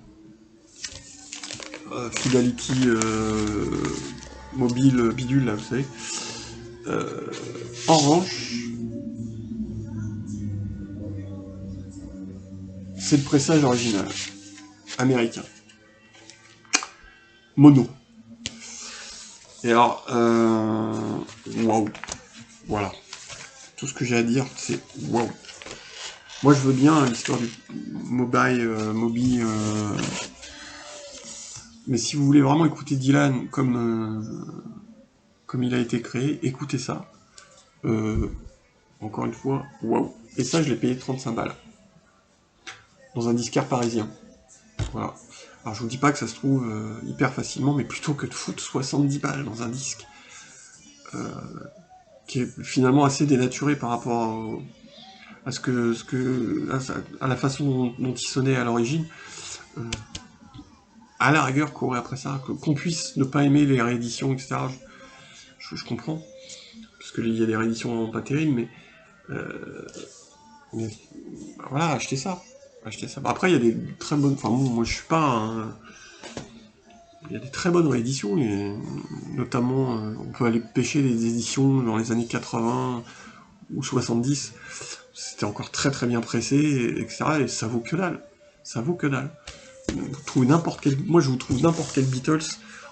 Fidelity mobile bidule, là, vous savez. En revanche, c'est le pressage original, américain. Mono. Et alors, waouh. Voilà. Tout ce que j'ai à dire, c'est waouh. Moi, je veux bien l'histoire du Moby. Mais si vous voulez vraiment écouter Dylan comme il a été créé, écoutez ça. Encore une fois, waouh. Et ça, je l'ai payé 35 balles. Dans un disquaire parisien. Voilà. Alors, je vous dis pas que ça se trouve hyper facilement, mais plutôt que de foutre 70 balles dans un disque, qui est finalement assez dénaturé par rapport à la façon dont il sonnait à l'origine, à la rigueur, courir après ça, qu'on puisse ne pas aimer les rééditions, etc. Je comprends, parce qu'il y a des rééditions vraiment pas terribles, mais voilà, achetez ça. Après, il y a des très bonnes... Enfin, moi, je suis pas Il y a des très bonnes rééditions, et notamment, on peut aller pêcher les éditions dans les années 80 ou 70, c'était encore très très bien pressé, etc. Et ça vaut que dalle. Ça vaut que dalle. Vous trouvez moi, je vous trouve n'importe quel Beatles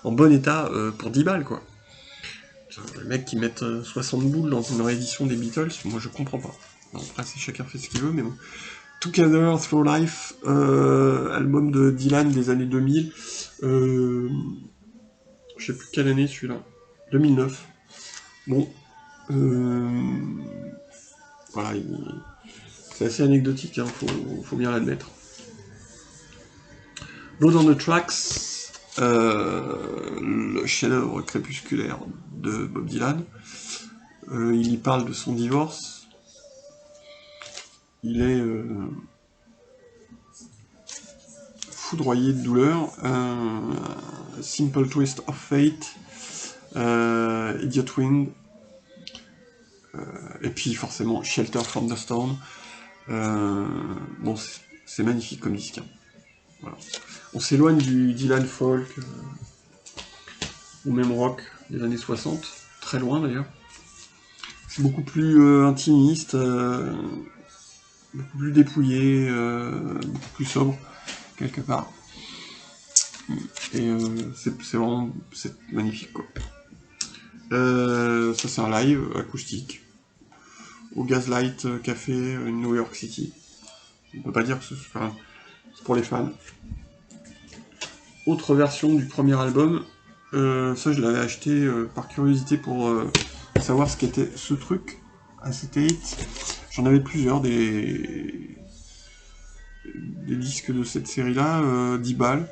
en bon état pour 10 balles, quoi. Les mecs qui mettent 60 boules dans une réédition des Beatles, moi je comprends pas. Bon, après, chacun fait ce qu'il veut, mais bon. Together Through Life, album de Dylan des années 2000. Je sais plus quelle année celui-là. 2009. Bon. Voilà, c'est assez anecdotique, hein, faut bien l'admettre. Blood on the Tracks, le chef-d'œuvre crépusculaire de Bob Dylan. Il y parle de son divorce. Il est foudroyé de douleur. Simple Twist of Fate, Idiot Wind, et puis forcément Shelter from the Storm. Bon, c'est magnifique comme disque. Voilà. On s'éloigne du Dylan folk ou même rock des années 60, très loin d'ailleurs. C'est beaucoup plus intimiste, beaucoup plus dépouillé, beaucoup plus sobre quelque part. Et c'est magnifique, quoi. Ça, c'est un live acoustique au Gaslight Café New York City. On peut pas dire que c'est pour les fans. Autre version du premier album, ça je l'avais acheté par curiosité pour savoir ce qu'était ce truc, Acetate. J'en avais plusieurs, des disques de cette série-là, 10 balles.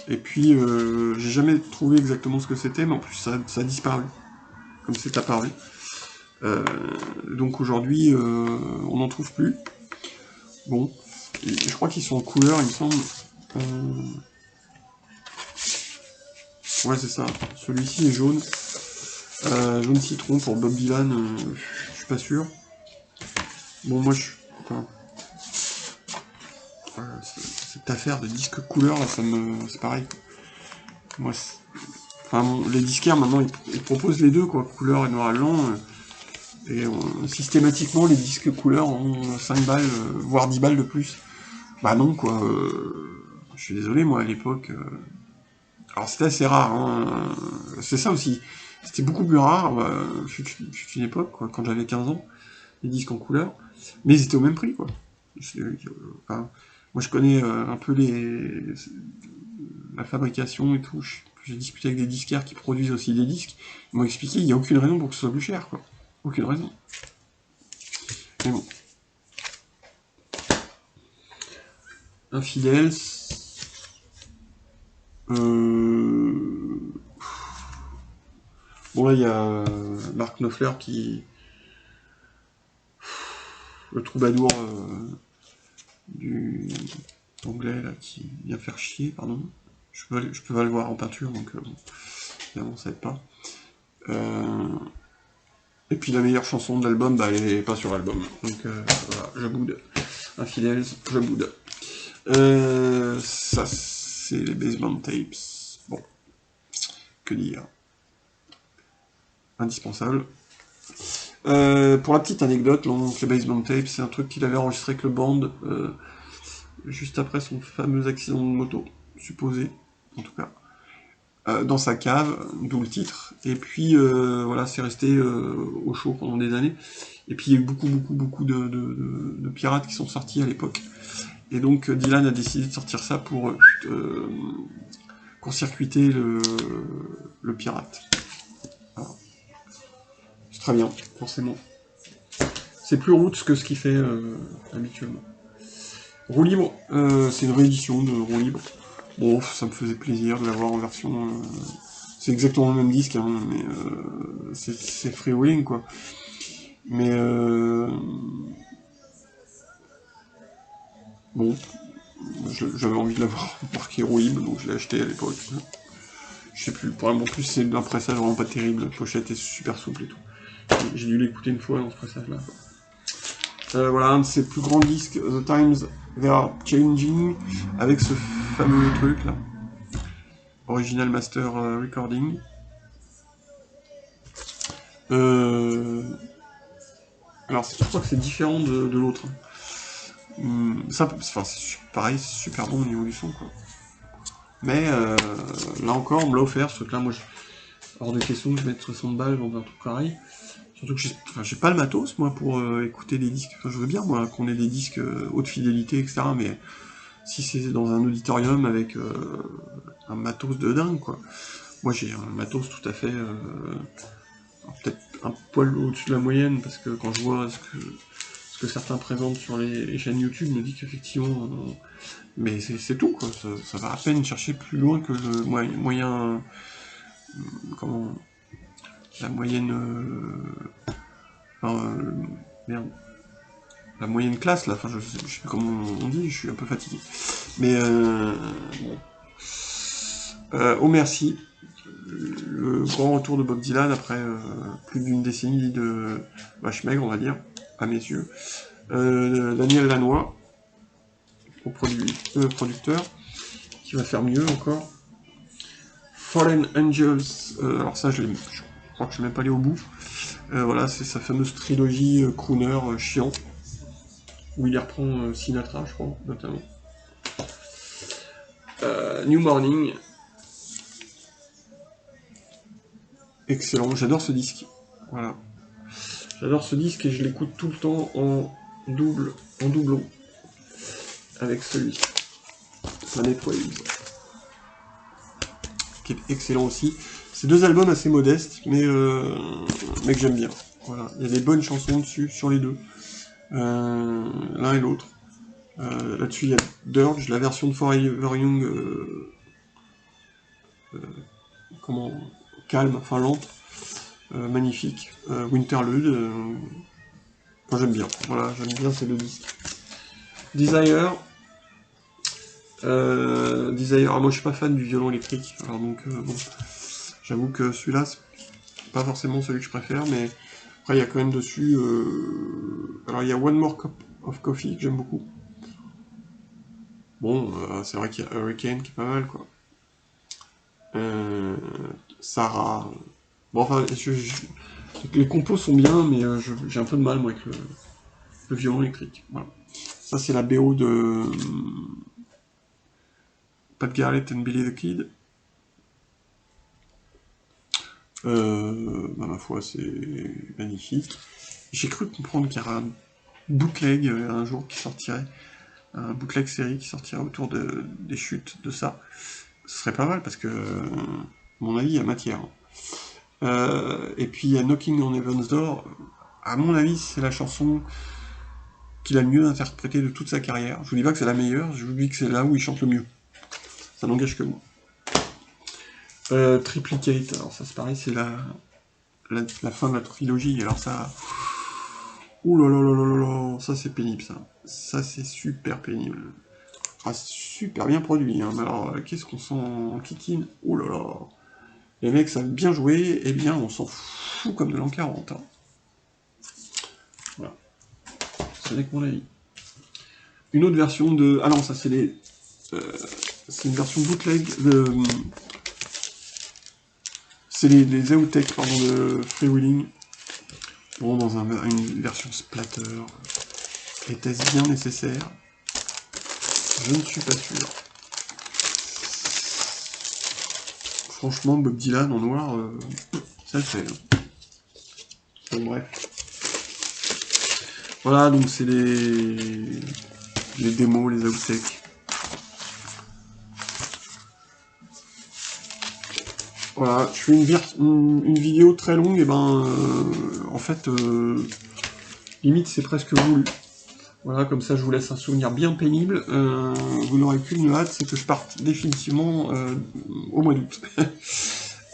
Et puis, j'ai jamais trouvé exactement ce que c'était, mais en plus, ça a disparu, comme c'est apparu. Donc aujourd'hui, on n'en trouve plus. Bon, et je crois qu'ils sont en couleur, il me semble. Ouais, c'est ça. Celui-ci est jaune. Jaune citron pour Bob Dylan, je suis pas sûr. Bon, moi, enfin, cette affaire de disque couleur, là, c'est pareil. Moi, enfin, bon, les disquaires, maintenant, ils proposent les deux, quoi, couleur et noir et blanc. Et systématiquement, les disques couleur ont 5 balles, voire 10 balles de plus. Bah non, quoi. Je suis désolé, moi, à l'époque... Alors, c'était assez rare, hein. C'est ça aussi. C'était beaucoup plus rare, fut une époque, quoi, quand j'avais 15 ans, les disques en couleur. Mais ils étaient au même prix, quoi. Enfin, moi, je connais un peu la fabrication et tout. J'ai discuté avec des disquaires qui produisent aussi des disques. Ils m'ont expliqué qu'il n'y a aucune raison pour que ce soit plus cher, quoi. Aucune raison. Mais bon. Infidèles. Bon, là, il y a Mark Knopfler qui... Le troubadour du anglais, là, qui vient faire chier, pardon. Je peux pas le voir en peinture, donc bon, évidemment, ça aide pas. Et puis la meilleure chanson de l'album, bah, elle est pas sur l'album. Donc voilà, je boude. Infidèles, je boude. Ça, c'est les Basement Tapes. Bon, que dire. Indispensable. Pour la petite anecdote, donc, les Basement Tapes, c'est un truc qu'il avait enregistré avec le band juste après son fameux accident de moto, supposé, en tout cas. Dans sa cave, d'où le titre, et puis voilà, c'est resté au chaud pendant des années, et puis il y a eu beaucoup de pirates qui sont sortis à l'époque, et donc Dylan a décidé de sortir ça pour court-circuiter le pirate. Voilà. C'est très bien, forcément. C'est plus roots que ce qu'il fait habituellement. Roue libre, c'est une réédition de Roue libre. Bon, ça me faisait plaisir de l'avoir en version... c'est exactement le même disque, hein, mais c'est freewheeling, quoi. Mais bon, j'avais envie de l'avoir marqué roue libre, donc je l'ai acheté à l'époque. Je sais plus, pour un bon plus, c'est un pressage vraiment pas terrible, la pochette est super souple et tout. J'ai dû l'écouter une fois dans ce pressage-là. Voilà, un de ses plus grands disques, The Times They Are Changing, avec ce fameux truc là. Original Master Recording. Alors, je crois que c'est différent de l'autre. Ça, enfin, c'est pareil, c'est super bon au niveau du son, quoi. Mais là encore, on me l'a offert, ce truc-là, moi, hors de question que je mette 60 balles dans un truc pareil. Surtout que j'ai pas le matos, moi, pour écouter des disques. Enfin, je veux bien, moi, qu'on ait des disques haute fidélité, etc. Mais si c'est dans un auditorium avec un matos de dingue, quoi. Moi, j'ai un matos tout à fait... peut-être un poil au-dessus de la moyenne, parce que quand je vois ce que certains présentent sur les chaînes YouTube, je me dis qu'effectivement... mais c'est tout, quoi. Ça va à peine chercher plus loin que le moyen... comment... la moyenne... merde. La moyenne classe, là, enfin, je sais plus comment on dit, je suis un peu fatigué. Mais, bon. Oh merci. Le grand retour de Bob Dylan après plus d'une décennie de vache maigre, on va dire, à mes yeux. Daniel Lanois, au producteur, qui va faire mieux encore. Fallen Angels, alors ça je crois que je ne vais même pas aller au bout. Voilà, c'est sa fameuse trilogie crooner chiant, où il y reprend Sinatra, je crois, notamment. New Morning. Excellent, j'adore ce disque. Voilà. J'adore ce disque et je l'écoute tout le temps en doublon. Avec celui. Planet Waves. Qui est excellent aussi. C'est deux albums assez modestes, mais que j'aime bien. Voilà. Il y a des bonnes chansons dessus, sur les deux. l'un et l'autre. Là-dessus, il y a Dirge, la version de Forever Young, comment, calme, enfin lente, magnifique. Winterlude, moi j'aime bien. Voilà, j'aime bien ces deux disques. Desire. Desire, moi je suis pas fan du violon électrique, alors donc bon, j'avoue que celui-là c'est pas forcément celui que je préfère, mais après il y a quand même dessus, alors il y a One More Cup of Coffee que j'aime beaucoup. Bon, c'est vrai qu'il y a Hurricane qui est pas mal quoi. Sarah, bon enfin les compos sont bien, mais j'ai un peu de mal moi avec le violon électrique. Voilà. Ça c'est la BO de Pat Garrett and Billy the Kid. Ma foi, c'est magnifique. J'ai cru comprendre qu'il y aurait un bootleg un jour qui sortirait, un bootleg série qui sortirait autour des chutes de ça. Ce serait pas mal parce que, à mon avis, il y a matière. Et puis il y a Knocking on Heaven's Door. À mon avis, c'est la chanson qu'il a le mieux interprétée de toute sa carrière. Je vous dis pas que c'est la meilleure, je vous dis que c'est là où il chante le mieux. Ça n'engage que moi. Triplicate, alors ça c'est pareil, c'est la fin de la trilogie, alors ça... Ouh là là là là là, ça c'est pénible ça. Ça c'est super pénible. Ah, super bien produit, hein. Mais alors qu'est-ce qu'on sent en kikine. Ouh là là. Les mecs savent bien jouer, eh bien on s'en fout comme de l'an 40. Hein. Voilà. Ce n'est que mon avis. Une autre version de... Ah non, ça c'est les... c'est une version bootleg de... C'est les outtakes, pardon, de Freewheeling. Bon, dans une version splatter. Était-ce bien nécessaire? Je ne suis pas sûr. Franchement, Bob Dylan en noir, ça le fait. Bon, bref. Voilà, donc c'est les démos, les outtakes. Voilà, je fais une vidéo très longue, et ben, en fait, limite c'est presque voulu. Voilà, comme ça je vous laisse un souvenir bien pénible. Vous n'aurez qu'une hâte, c'est que je parte définitivement au mois d'août.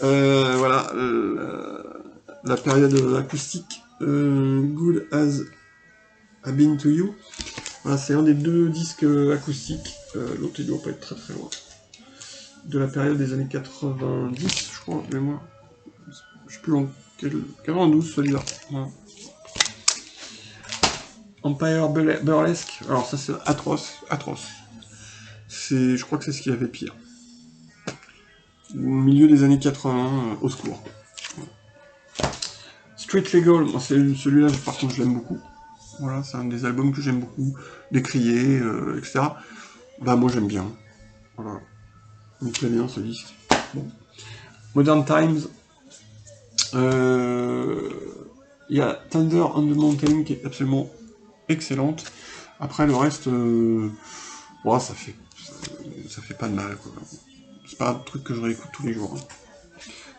Voilà, la période acoustique, Good as I've Been to You. Voilà, c'est un des deux disques acoustiques, l'autre il doit pas être très très loin. De la période des années 90, je crois, mais moi, je sais plus en 92 celui-là. Voilà. Empire Burlesque, alors ça c'est atroce. Je crois que c'est ce qu'il avait pire. Au milieu des années 80, au secours. Street Legal, celui-là par contre je l'aime beaucoup. Voilà, c'est un des albums que j'aime beaucoup, décrié, etc. Bah moi j'aime bien. Voilà. Il me plaît bien ce disque. Bon. Modern Times. Il y a Thunder on the Mountain qui est absolument excellente. Après le reste, ouais, ça fait pas de mal quoi. C'est pas un truc que je réécoute tous les jours. Hein.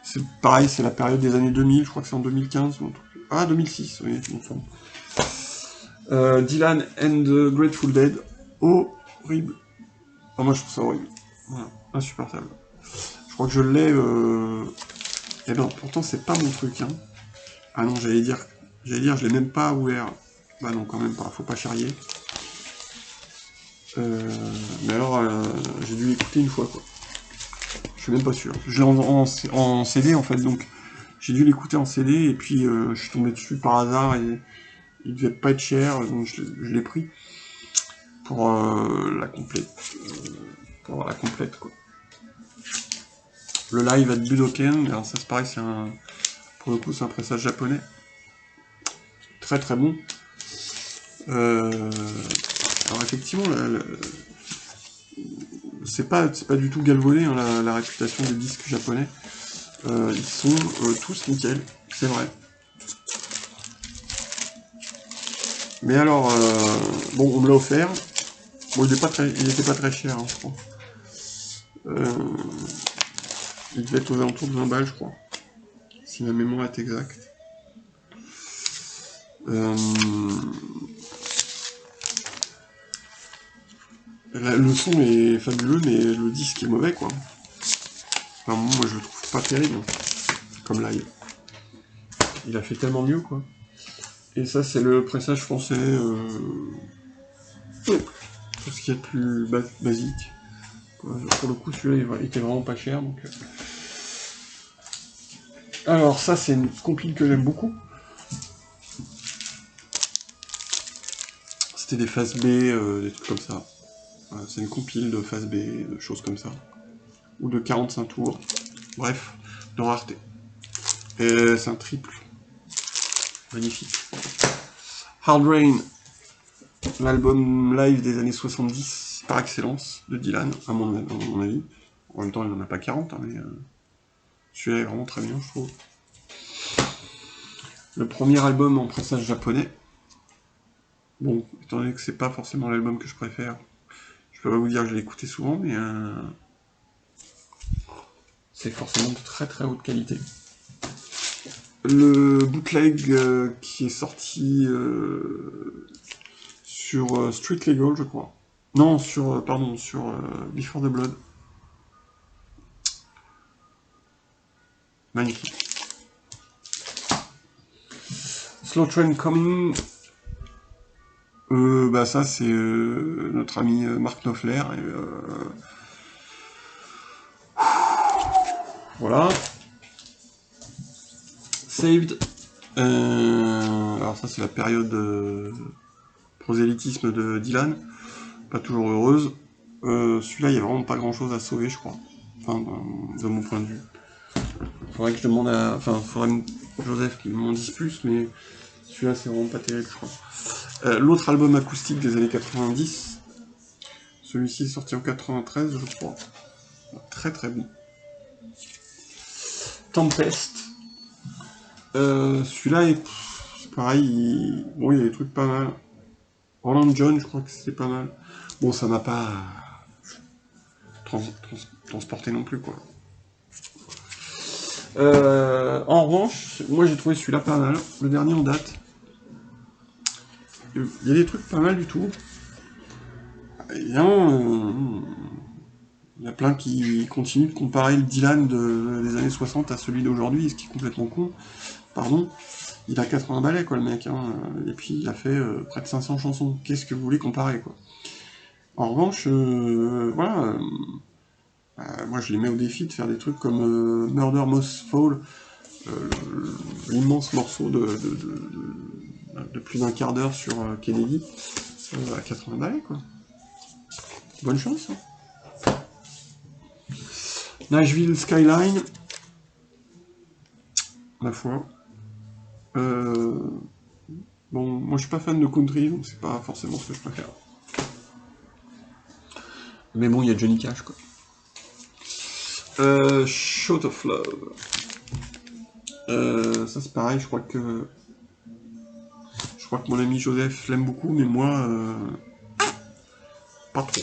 C'est pareil, c'est la période des années 2000, je crois que c'est en 2015 ou un truc. Ah 2006, oui, je me semble. Dylan and the Grateful Dead, horrible. Ah, moi je trouve ça horrible. Voilà, insupportable. Je crois que je l'ai. Eh ben pourtant c'est pas mon truc. Hein. Ah non, j'allais dire je l'ai même pas ouvert. Bah non, quand même pas, faut pas charrier. Mais alors, j'ai dû l'écouter une fois quoi. Je suis même pas sûr. Je l'ai en CD en fait, donc j'ai dû l'écouter en CD et puis je suis tombé dessus par hasard et il devait pas être cher, donc je l'ai pris pour la complète. Pour avoir la complète quoi. Le live at Budokan, alors ça c'est pareil, pour le coup c'est un pressage japonais. Très très bon. Alors effectivement, c'est pas du tout galvaudé hein, la réputation des disques japonais. Ils sont tous nickel, c'est vrai. Mais alors, bon, on me l'a offert. Bon, il était pas très cher, hein, je crois. Il devait être aux alentours de 20 balles, je crois. Si ma mémoire est exacte. Le son est fabuleux, mais le disque est mauvais, quoi. Enfin, moi, je le trouve pas terrible, comme live. Il a fait tellement mieux, quoi. Et ça, c'est le pressage français, tout ce qui est plus basique. Pour le coup, celui-là, il était vraiment pas cher, donc... Alors, ça, c'est une compile que j'aime beaucoup. C'était des phases B, des trucs comme ça. Voilà, c'est une compile de phase B, de choses comme ça. Ou de 45 tours. Bref, de rareté. Et c'est un triple. Magnifique. Hard Rain, l'album live des années 70 par excellence de Dylan, à mon avis. En même temps, il n'en a pas 40, hein, mais celui-là est vraiment très bien, je trouve. Le premier album en pressage japonais. Bon, étant donné que c'est pas forcément l'album que je préfère, je peux pas vous dire que je l'ai écouté souvent, mais c'est forcément de très très haute qualité. Le bootleg qui est sorti sur Street Legal, je crois. Non, sur Before the Blood. Magnifique. Slow Train Coming. Bah ça c'est notre ami Mark Knopfler. Voilà. Saved. Alors ça c'est la période prosélytisme de Dylan. Pas toujours heureuse. Celui-là il n'y a vraiment pas grand chose à sauver, je crois. Enfin, de mon point de vue. Faudrait que je demande à... Enfin, faudrait que Joseph m'en dise plus, mais celui-là c'est vraiment pas terrible, je crois. L'autre album acoustique des années 90, celui-ci est sorti en 93, je crois. Très très bon. Tempest. Celui-là est pareil, bon, il y a des trucs pas mal. Roland John, je crois que c'était pas mal. Bon, ça m'a pas transporté non plus, quoi. En revanche, moi j'ai trouvé celui-là pas mal, le dernier en date. Il y a des trucs pas mal du tout. Évidemment, il y a plein qui continuent de comparer le Dylan des années 60 à celui d'aujourd'hui, ce qui est complètement con. Pardon. Il a 80 ballets, quoi, le mec, hein, et puis il a fait près de 500 chansons. Qu'est-ce que vous voulez comparer, quoi? En revanche, voilà, moi je les mets au défi de faire des trucs comme Murder Most Fall, l'immense morceau de plus d'un quart d'heure sur Kennedy, à 80 ballets, quoi. Bonne chance, hein. Nashville Skyline, ma foi. Bon, moi je suis pas fan de country, donc c'est pas forcément ce que je préfère. Mais bon, il y a Johnny Cash, quoi. Shot of Love. Ça c'est pareil, je crois que mon ami Joseph l'aime beaucoup, mais moi, pas trop.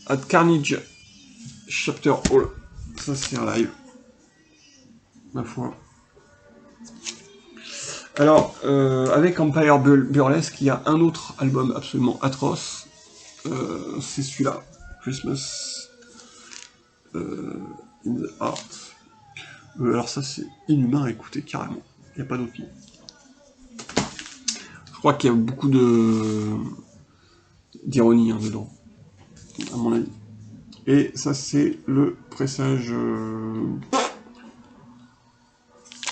At Carnage, Chapter Hall. Ça c'est un live. Ma foi. Alors, avec Empire Burlesque, il y a un autre album absolument atroce. C'est celui-là. Christmas in the Heart. Alors ça, c'est inhumain à écouter, carrément. Il n'y a pas d'autre mot. Je crois qu'il y a beaucoup d'ironie dedans, à mon avis. Et ça, c'est le pressage...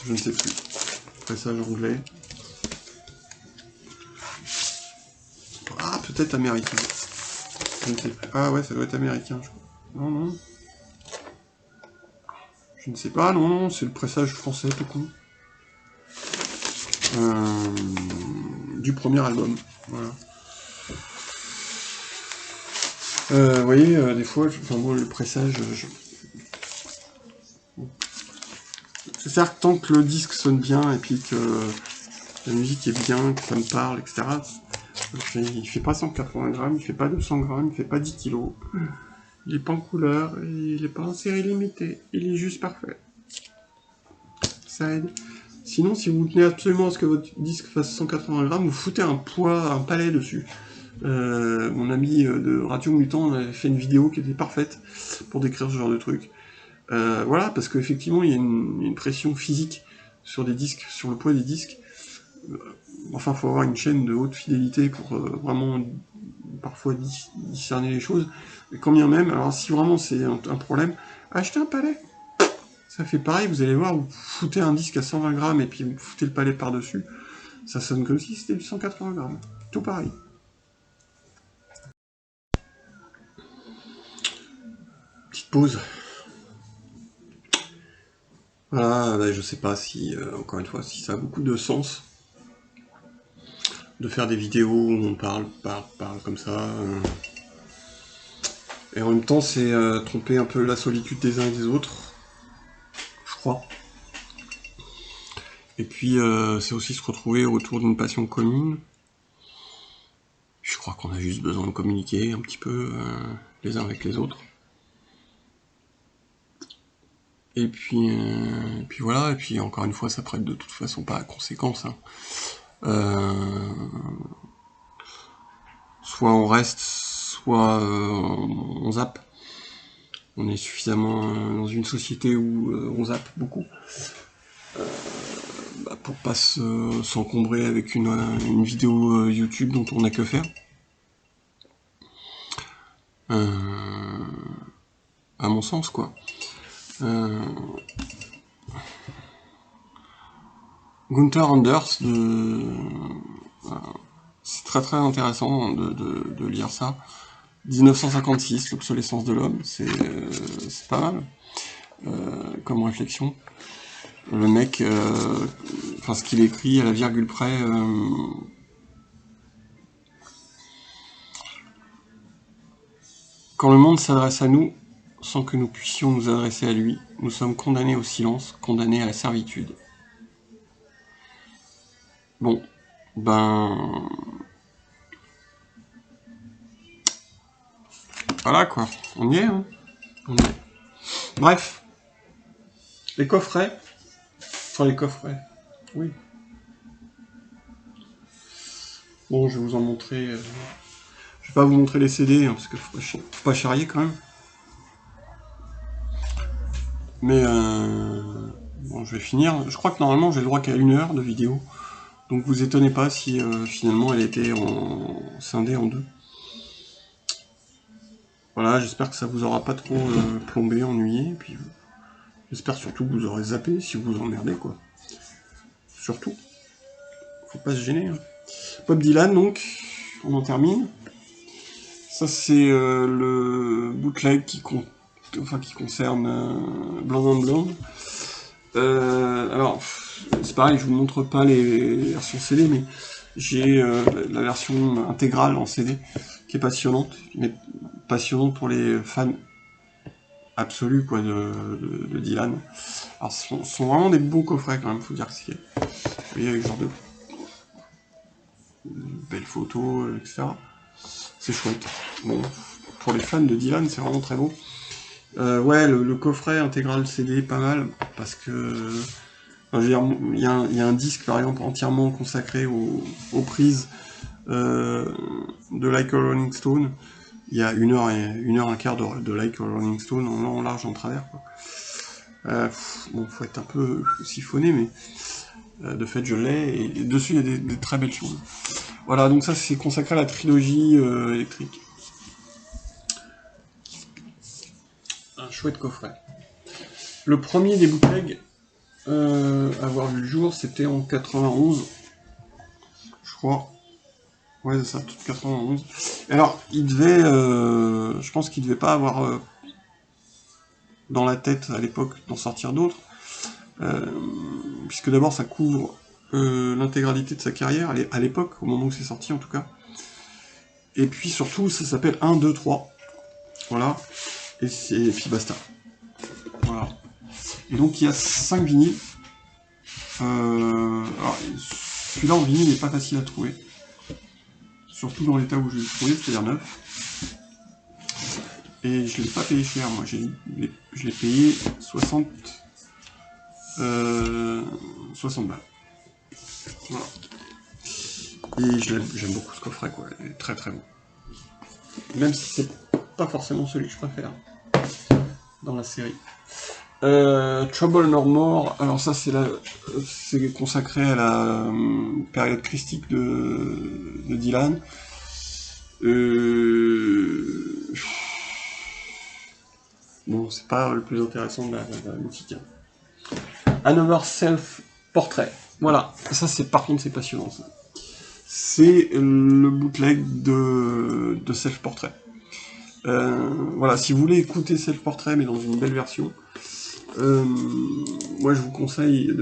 je ne sais plus. Pressage anglais. Ah, peut-être américain. Je ne sais plus. Ah ouais, ça doit être américain, je crois. Non, non. Je ne sais pas, non, c'est le pressage français, tout con. Du premier album, voilà. Vous voyez, des fois, enfin bon, le pressage... C'est-à-dire que tant que le disque sonne bien, et puis que la musique est bien, que ça me parle, etc., il fait pas 180 grammes, il fait pas 200 grammes, il fait pas 10 kilos. Il est pas en couleur, il est pas en série limitée, il est juste parfait. Ça aide. Sinon, si vous tenez absolument à ce que votre disque fasse 180 grammes, vous foutez un poids, un palais dessus. Mon ami de Radio Mutant avait fait une vidéo qui était parfaite pour décrire ce genre de truc. Voilà, parce qu'effectivement, il y a une pression physique sur des disques, sur le poids des disques. Enfin, il faut avoir une chaîne de haute fidélité pour vraiment parfois discerner les choses. Et quand bien même, alors si vraiment c'est un problème, achetez un palais. Ça fait pareil, vous allez voir, vous foutez un disque à 120 grammes et puis vous foutez le palais par-dessus. Ça sonne comme si c'était du 180 grammes. Tout pareil. Petite pause. Voilà, bah, je sais pas si, encore une fois, si ça a beaucoup de sens de faire des vidéos où on parle comme ça. Et en même temps, c'est tromper un peu la solitude des uns et des autres, je crois. Et puis, c'est aussi se retrouver autour d'une passion commune. Je crois qu'on a juste besoin de communiquer un petit peu les uns avec les autres. Et puis voilà, et puis encore une fois, ça prête de toute façon pas à conséquence. Hein. Soit on reste, soit on zappe. On est suffisamment dans une société où on zappe beaucoup. Pour pas s'encombrer avec une vidéo YouTube dont on n'a que faire. À mon sens, quoi. Gunther Anders, c'est très très intéressant de lire ça. 1956, l'obsolescence de l'homme, c'est pas mal comme réflexion. Le mec, enfin ce qu'il écrit à la virgule près, quand le monde s'adresse à nous, sans que nous puissions nous adresser à lui, nous sommes condamnés au silence, condamnés à la servitude. Bon, ben... Voilà quoi, on y est, hein. On y est. Bref, les coffrets, enfin les coffrets, oui. Bon, je vais vous en montrer... Je vais pas vous montrer les CD, hein, parce que faut pas charrier quand même. Mais bon, je vais finir. Je crois que normalement j'ai le droit qu'à 1 heure de vidéo. Donc vous étonnez pas si finalement elle était scindée en 2. Voilà, j'espère que ça vous aura pas trop plombé, ennuyé. Et puis j'espère surtout que vous aurez zappé si vous vous emmerdez, quoi. Surtout. Faut pas se gêner. Hein. Bob Dylan, donc, on en termine. Ça c'est le bootleg qui concerne Blonde on Blonde. Alors, c'est pareil, je vous montre pas les versions CD, mais j'ai la version intégrale en CD, qui est passionnante, mais passionnante pour les fans absolus quoi, de Dylan. Alors, ce sont vraiment des beaux coffrets quand même, faut dire que c'est. Vous voyez, avec ce genre de belles photos, etc. C'est chouette. Bon, pour les fans de Dylan, c'est vraiment très beau. Ouais, le coffret intégral CD, pas mal, parce que... Enfin, je veux dire, il y a un disque, par exemple, entièrement consacré aux prises de Like a Rolling Stone. Il y a 1 heure et 1h15 de Like a Rolling Stone, en long, en large, en travers. Quoi. Bon, faut être un peu siphonné, mais de fait, je l'ai, et dessus, il y a des très belles choses. Voilà, donc ça, c'est consacré à la trilogie électrique. Un chouette coffret. Le premier des bootlegs avoir vu le jour, c'était en 91, je crois. Ouais, c'est ça, tout 91. Alors, il devait, je pense qu'il devait pas avoir dans la tête à l'époque d'en sortir d'autres, puisque d'abord ça couvre l'intégralité de sa carrière, à l'époque, au moment où c'est sorti en tout cas. Et puis surtout, ça s'appelle 1, 2, 3. Voilà. Et puis basta. Voilà. Et donc il y a 5 vinyles. Alors, celui-là en vinyle n'est pas facile à trouver. Surtout dans l'état où je l'ai trouvé, c'est-à-dire neuf. Et je l'ai pas payé cher, moi. Je l'ai payé 60 balles. Voilà. Et j'aime beaucoup ce coffret, quoi. Il est très très bon. Même si c'est pas forcément celui que je préfère dans la série. Trouble No More, alors ça c'est consacré à la période christique de Dylan. Bon, c'est pas le plus intéressant de la musique. Another Self Portrait. Voilà, ça c'est par contre c'est passionnant ça. C'est le bootleg de Self Portrait. Voilà, si vous voulez écouter Self Portrait mais dans une belle version, moi je vous conseille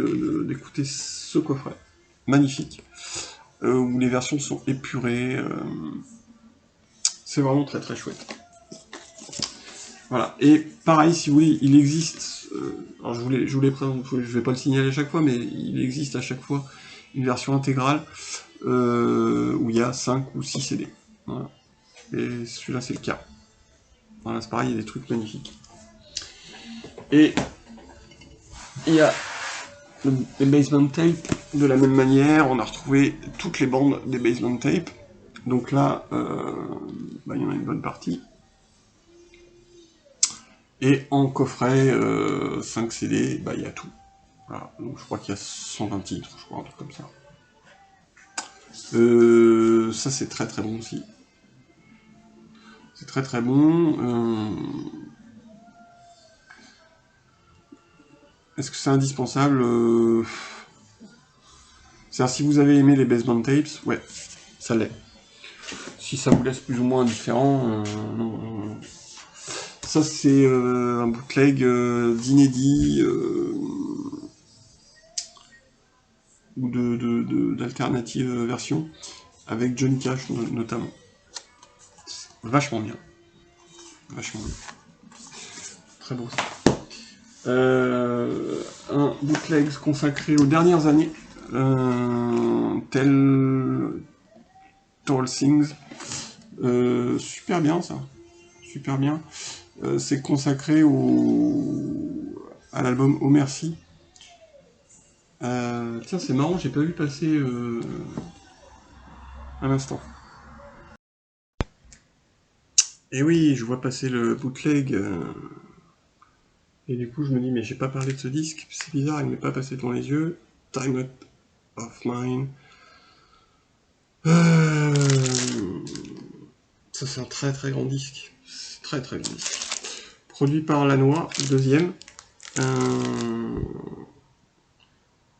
d'écouter ce coffret. Magnifique. Où les versions sont épurées. C'est vraiment très très chouette. Voilà. Et pareil, si vous voulez, il existe. Alors je vous l'ai présente, je vais pas le signaler à chaque fois, mais il existe à chaque fois une version intégrale où il y a 5 ou 6 CD. Voilà. Et celui-là c'est le cas. Voilà, c'est pareil, il y a des trucs magnifiques. Et il y a les Basement Tapes de la même manière. On a retrouvé toutes les bandes des Basement Tapes. Donc là, il y en a une bonne partie. Et en coffret 5 CD, il y a tout. Voilà. Donc je crois qu'il y a 120 titres, je crois, un truc comme ça. Ça c'est très très bon aussi. C'est très très bon. Est-ce que c'est indispensable C'est-à-dire, si vous avez aimé les Basement Tapes, ouais, ça l'est. Si ça vous laisse plus ou moins indifférent, non. Ça, c'est un bootleg d'inédit ou d'alternative version, avec Johnny Cash notamment. Vachement bien. Vachement bien. Très beau ça. Un bootleg consacré aux dernières années. Tall Things. Super bien ça. Super bien. C'est consacré à l'album Oh Merci. Tiens, c'est marrant, j'ai pas vu passer un instant. Et oui, je vois passer le bootleg. Et du coup, je me dis, mais j'ai pas parlé de ce disque. C'est bizarre, il m'est pas passé devant les yeux. Time Out of Mine. Ça, c'est un très très grand disque. Très très grand disque. Produit par Lanois, deuxième.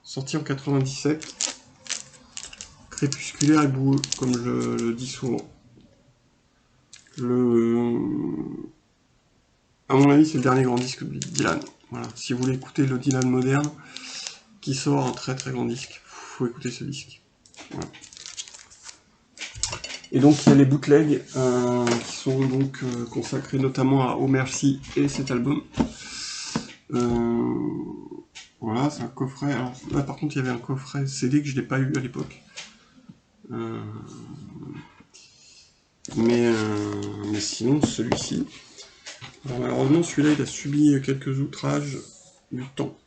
Sorti en 97. Crépusculaire et boueux, comme je le dis souvent. À mon avis, c'est le dernier grand disque de Dylan. Voilà. Si vous voulez écouter le Dylan moderne, qui sort un très très grand disque, faut écouter ce disque. Voilà. Et donc il y a les bootlegs qui sont donc consacrés notamment à Oh Merci et cet album. Voilà, c'est un coffret. Alors là par contre il y avait un coffret CD que je n'ai pas eu à l'époque. Mais sinon celui-ci. Alors malheureusement celui-là il a subi quelques outrages du temps.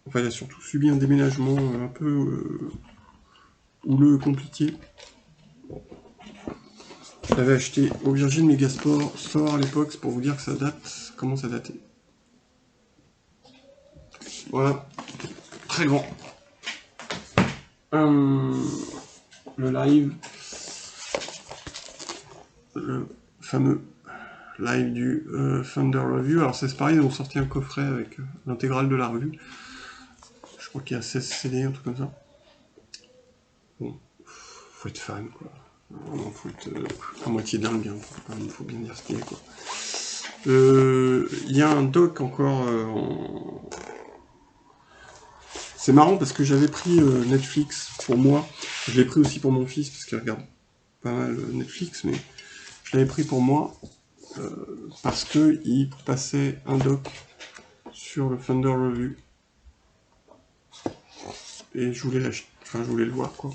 Enfin il a surtout subi un déménagement un peu houleux et compliqué. Je l'avais acheté au Virgin Megasport Store à l'époque, c'est pour vous dire que ça date, comment ça datait. Voilà, très grand. Le live, le fameux live du Thunder Review. Alors c'est pareil, ils ont sorti un coffret avec l'intégrale de la revue. Je crois qu'il y a 16 CD, un truc comme ça. Bon, faut être fan, quoi. Vraiment, faut être à moitié dingue, hein. Il faut bien dire ce qu'il est, quoi. Il y a un doc encore C'est marrant parce que j'avais pris Netflix pour moi. Je l'ai pris aussi pour mon fils parce qu'il regarde pas mal Netflix, mais je l'avais pris pour moi parce qu'il passait un doc sur le Thunder Review. Et je voulais l'acheter, enfin je voulais le voir, quoi.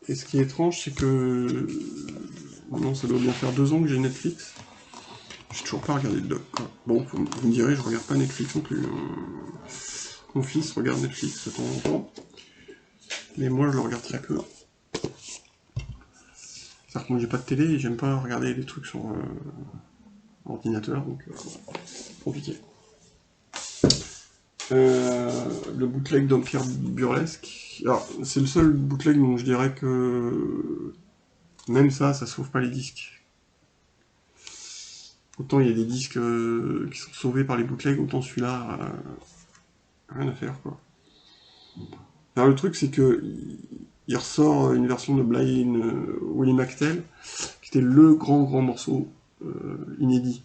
Et ce qui est étrange, c'est que maintenant ça doit bien faire 2 ans que j'ai Netflix. J'ai toujours pas regardé le doc, quoi. Bon, vous me direz, je regarde pas Netflix non plus. Mon fils regarde Netflix de temps en temps. mais moi je le regarde très peu. C'est-à-dire que moi j'ai pas de télé et j'aime pas regarder des trucs sur ordinateur, donc compliqué. Le bootleg d'Empire Burlesque. Alors, c'est le seul bootleg dont je dirais que même ça sauve pas les disques. Autant il y a des disques qui sont sauvés par les bootlegs, autant celui-là, rien à faire, quoi. Alors le truc, c'est que il ressort une version de Blind Willie McTell, qui était le grand morceau inédit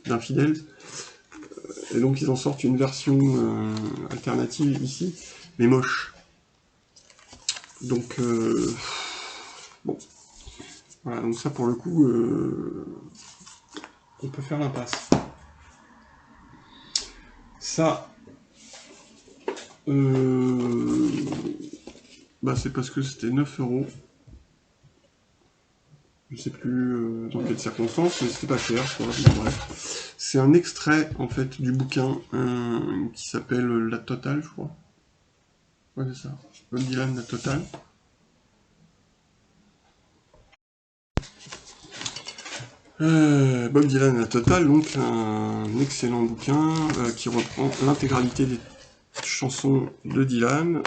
d'Infidels. Et donc ils en sortent une version alternative ici, mais moche. Donc bon, voilà, donc ça pour le coup, on peut faire l'impasse. Ça, bah c'est parce que c'était 9 €. Je sais plus dans quelles circonstances, mais c'était pas cher, quoi. Bon, bref. C'est un extrait, en fait, du bouquin qui s'appelle La Totale, je crois. Ouais, c'est ça. Bob Dylan, La Totale. Bob Dylan, La Totale, donc un excellent bouquin qui reprend l'intégralité des chansons de Dylan.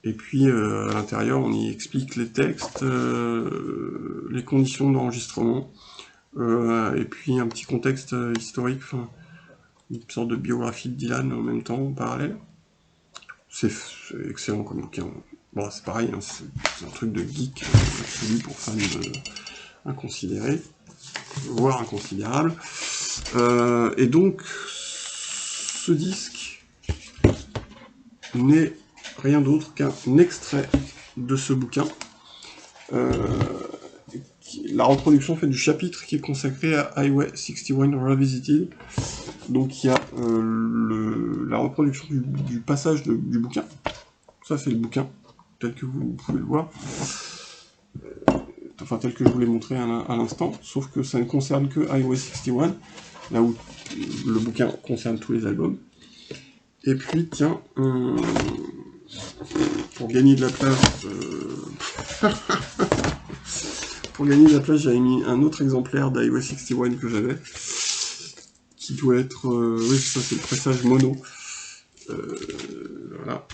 Et puis à l'intérieur, on y explique les textes, les conditions d'enregistrement, et puis un petit contexte historique, enfin, une sorte de biographie de Dylan en même temps, en parallèle. C'est excellent comme bouquin. Bon, c'est pareil, hein, c'est un truc de geek absolu pour fans inconsidérés, voire inconsidérables. Et donc, ce disque n'est rien d'autre qu'un extrait de ce bouquin. La reproduction fait du chapitre qui est consacré à Highway 61 Revisited. Donc il y a la reproduction du passage du bouquin. Ça c'est le bouquin, tel que vous pouvez le voir. Enfin tel que je vous l'ai montré à l'instant, sauf que ça ne concerne que Highway 61, là où le bouquin concerne tous les albums. Et puis tiens, pour gagner de la place... Pour gagner de la place, j'avais mis un autre exemplaire d'Highway 61 que j'avais, qui doit être... oui, ça c'est le pressage mono. Voilà.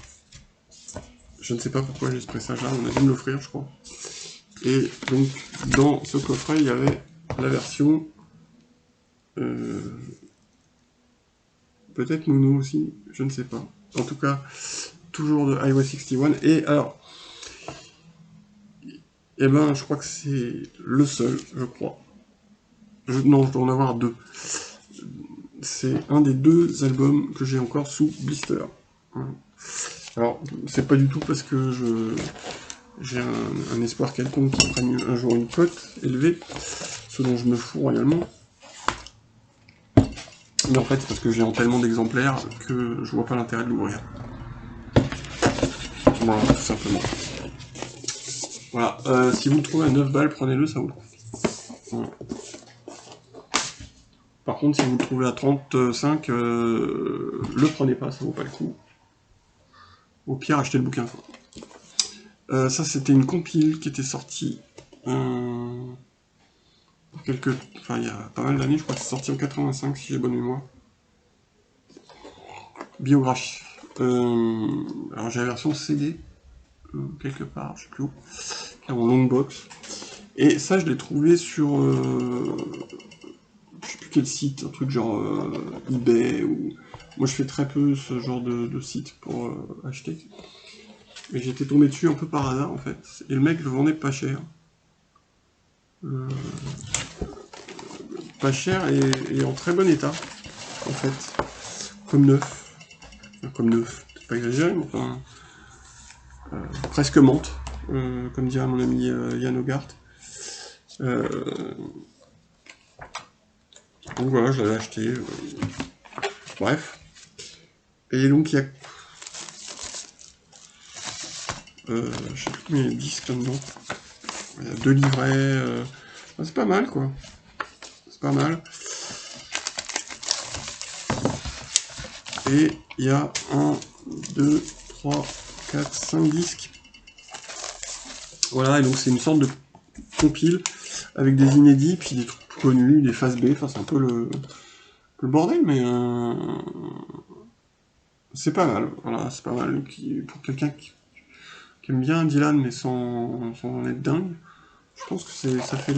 Je ne sais pas pourquoi j'ai ce pressage-là, on a dû me l'offrir, je crois. Et donc, dans ce coffret, il y avait la version... peut-être mono aussi, je ne sais pas. En tout cas, toujours de Highway 61. Et alors... Eh ben, je crois que c'est le seul, je crois. Non, je dois en avoir deux. C'est un des deux albums que j'ai encore sous blister. Alors, c'est pas du tout parce que j'ai un espoir quelconque qui prenne un jour une cote élevée, ce dont je me fous royalement. Mais en fait, c'est parce que j'ai en tellement d'exemplaires que je vois pas l'intérêt de l'ouvrir. Voilà, tout simplement. Voilà, si vous le trouvez à 9 balles, prenez-le, ça vaut le coup. Voilà. Par contre, si vous le trouvez à 35, le prenez pas, ça vaut pas le coup. Au pire, achetez le bouquin. Ça, c'était une compile qui était sortie il y a pas mal d'années, je crois que c'est sorti en 85, si j'ai bonne mémoire. Biographie. Alors, j'ai la version CD, quelque part, je sais plus où, en long box. Et ça, je l'ai trouvé sur... je sais plus quel site, un truc genre eBay, ou... Moi, je fais très peu ce genre de site pour acheter. Et j'étais tombé dessus un peu par hasard, en fait. Et le mec le vendait pas cher. Pas cher et en très bon état, en fait. Comme neuf. Enfin, comme neuf, peut-être pas exagéré, mais enfin... presque menthe, comme dirait mon ami Yann Hogarth. Donc voilà, je l'avais acheté. Bref. Et donc il y a... je sais plus combien il y a de disques là-dedans. Il y a 2 livrets. C'est pas mal, quoi. C'est pas mal. Et il y a 1, 2, 3, 4, 5 disques. Voilà, et donc c'est une sorte de compile avec des inédits, puis des trucs connus, des phases B, enfin c'est un peu le bordel, mais c'est pas mal, voilà, c'est pas mal. Pour quelqu'un qui aime bien Dylan, mais sans en être dingue, je pense que ça fait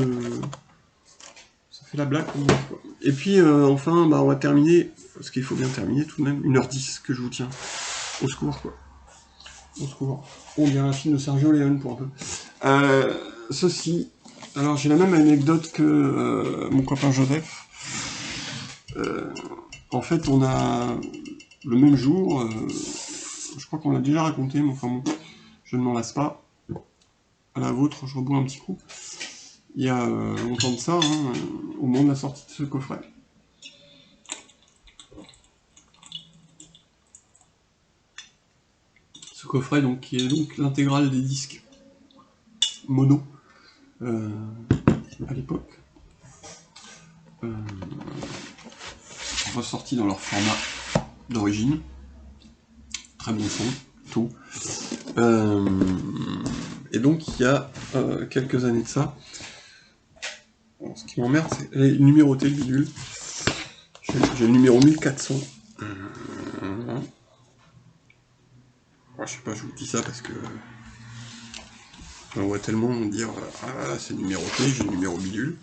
la blague. Quoi. Et puis enfin, bah, on va terminer, parce qu'il faut bien terminer tout de même, 1h10 que je vous tiens. Au secours, quoi. Au secours. On dirait un film de Sergio Leone pour un peu. Ceci. Alors j'ai la même anecdote que mon copain Joseph. En fait, on a le même jour, je crois qu'on l'a déjà raconté, mais enfin bon, je ne m'en lasse pas. À la vôtre, je rebois un petit coup. Il y a longtemps de ça, hein, au moment de la sortie de ce coffret. Ce coffret, donc, qui est donc l'intégrale des disques mono à l'époque. Ressortis dans leur format d'origine. Très bon son, tout. Et donc, il y a quelques années de ça. Alors, ce qui m'emmerde, c'est les numérotés le bidule. J'ai le numéro 1400. Je sais pas, je vous dis ça parce que on voit tellement dire ah c'est numéroté, j'ai le numéro bidule.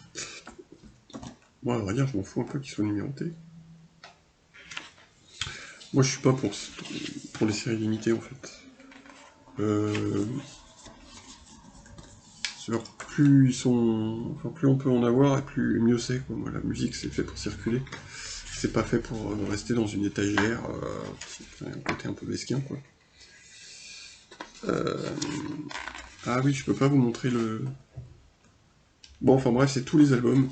Moi, à vrai dire, je m'en fous un peu qu'il soit numéroté. Moi, je suis pas pour les séries limitées en fait. Plus ils sont, enfin plus on peut en avoir et plus mieux c'est. Moi, la musique c'est fait pour circuler. C'est pas fait pour rester dans une étagère. C'est un côté un peu mesquin quoi. Ah oui, je peux pas vous montrer le. Bon, enfin bref, c'est tous les albums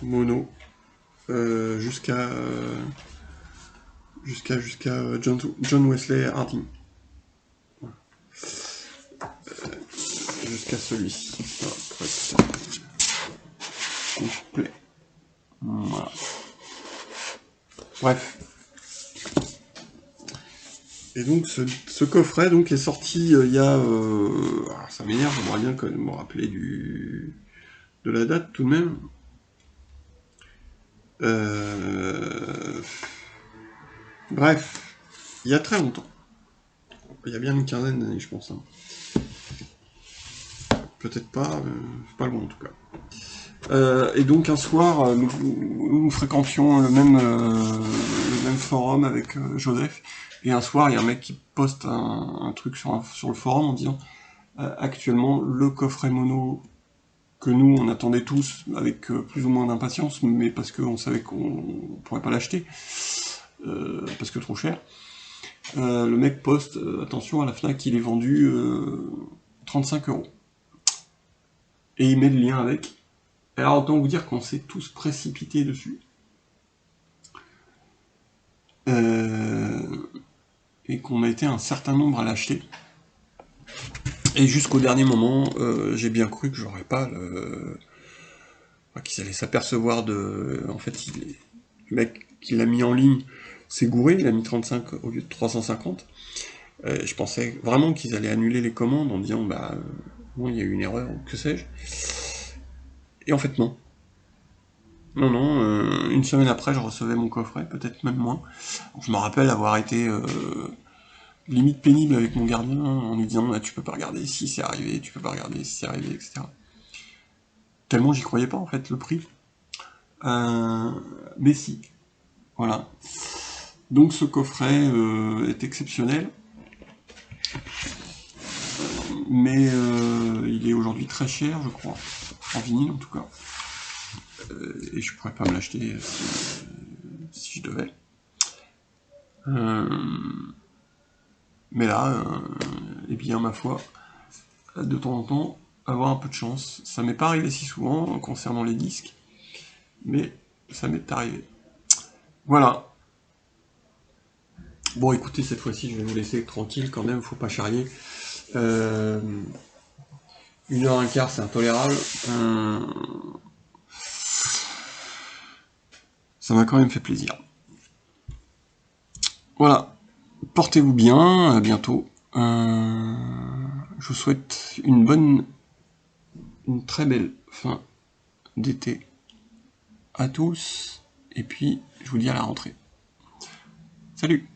mono jusqu'à John Wesley Harding. Jusqu'à celui-ci. Voilà, complet. Voilà. Bref. Et donc ce coffret donc est sorti il y a... ça m'énerve, j'aimerais bien quand même me rappeler de la date tout de même. Bref, il y a très longtemps. Il y a bien une quinzaine d'années, je pense. Hein. Peut-être pas, pas loin en tout cas. Et donc un soir, nous fréquentions le même forum avec Joseph. Et un soir, il y a un mec qui poste un truc sur le forum en disant actuellement, le coffret mono que nous, on attendait tous avec plus ou moins d'impatience, mais parce qu'on savait qu'on pourrait pas l'acheter, parce que trop cher. Le mec poste, attention, à la Fnac, il est vendu 35 €. Et il met le lien avec. Alors autant vous dire qu'on s'est tous précipités dessus. Et qu'on a été un certain nombre à l'acheter. Et jusqu'au dernier moment, j'ai bien cru que j'aurais pas qu'ils allaient s'apercevoir de... En fait, le mec qui l'a mis en ligne s'est gouré, il a mis 35 au lieu de 350. Je pensais vraiment qu'ils allaient annuler les commandes en disant bon, il y a eu une erreur, ou que sais-je. Et en fait, non. Non, une semaine après, je recevais mon coffret, peut-être même moins. Je me rappelle avoir été limite pénible avec mon gardien, en lui disant tu peux pas regarder si c'est arrivé, tu peux pas regarder si c'est arrivé, etc. Tellement j'y croyais pas, en fait, le prix. Mais si. Voilà. Donc ce coffret est exceptionnel. Mais il est aujourd'hui très cher, je crois. En vinyle, en tout cas. Et je pourrais pas me l'acheter si je devais. Mais là, eh bien, ma foi, de temps en temps, avoir un peu de chance. Ça m'est pas arrivé si souvent concernant les disques, mais ça m'est arrivé. Voilà. Bon, écoutez, cette fois-ci, je vais vous laisser tranquille quand même, faut pas charrier. 1h15, c'est intolérable. Ça m'a quand même fait plaisir. Voilà. Portez-vous bien, à bientôt. Je vous souhaite une très belle fin d'été à tous, et puis je vous dis à la rentrée. Salut!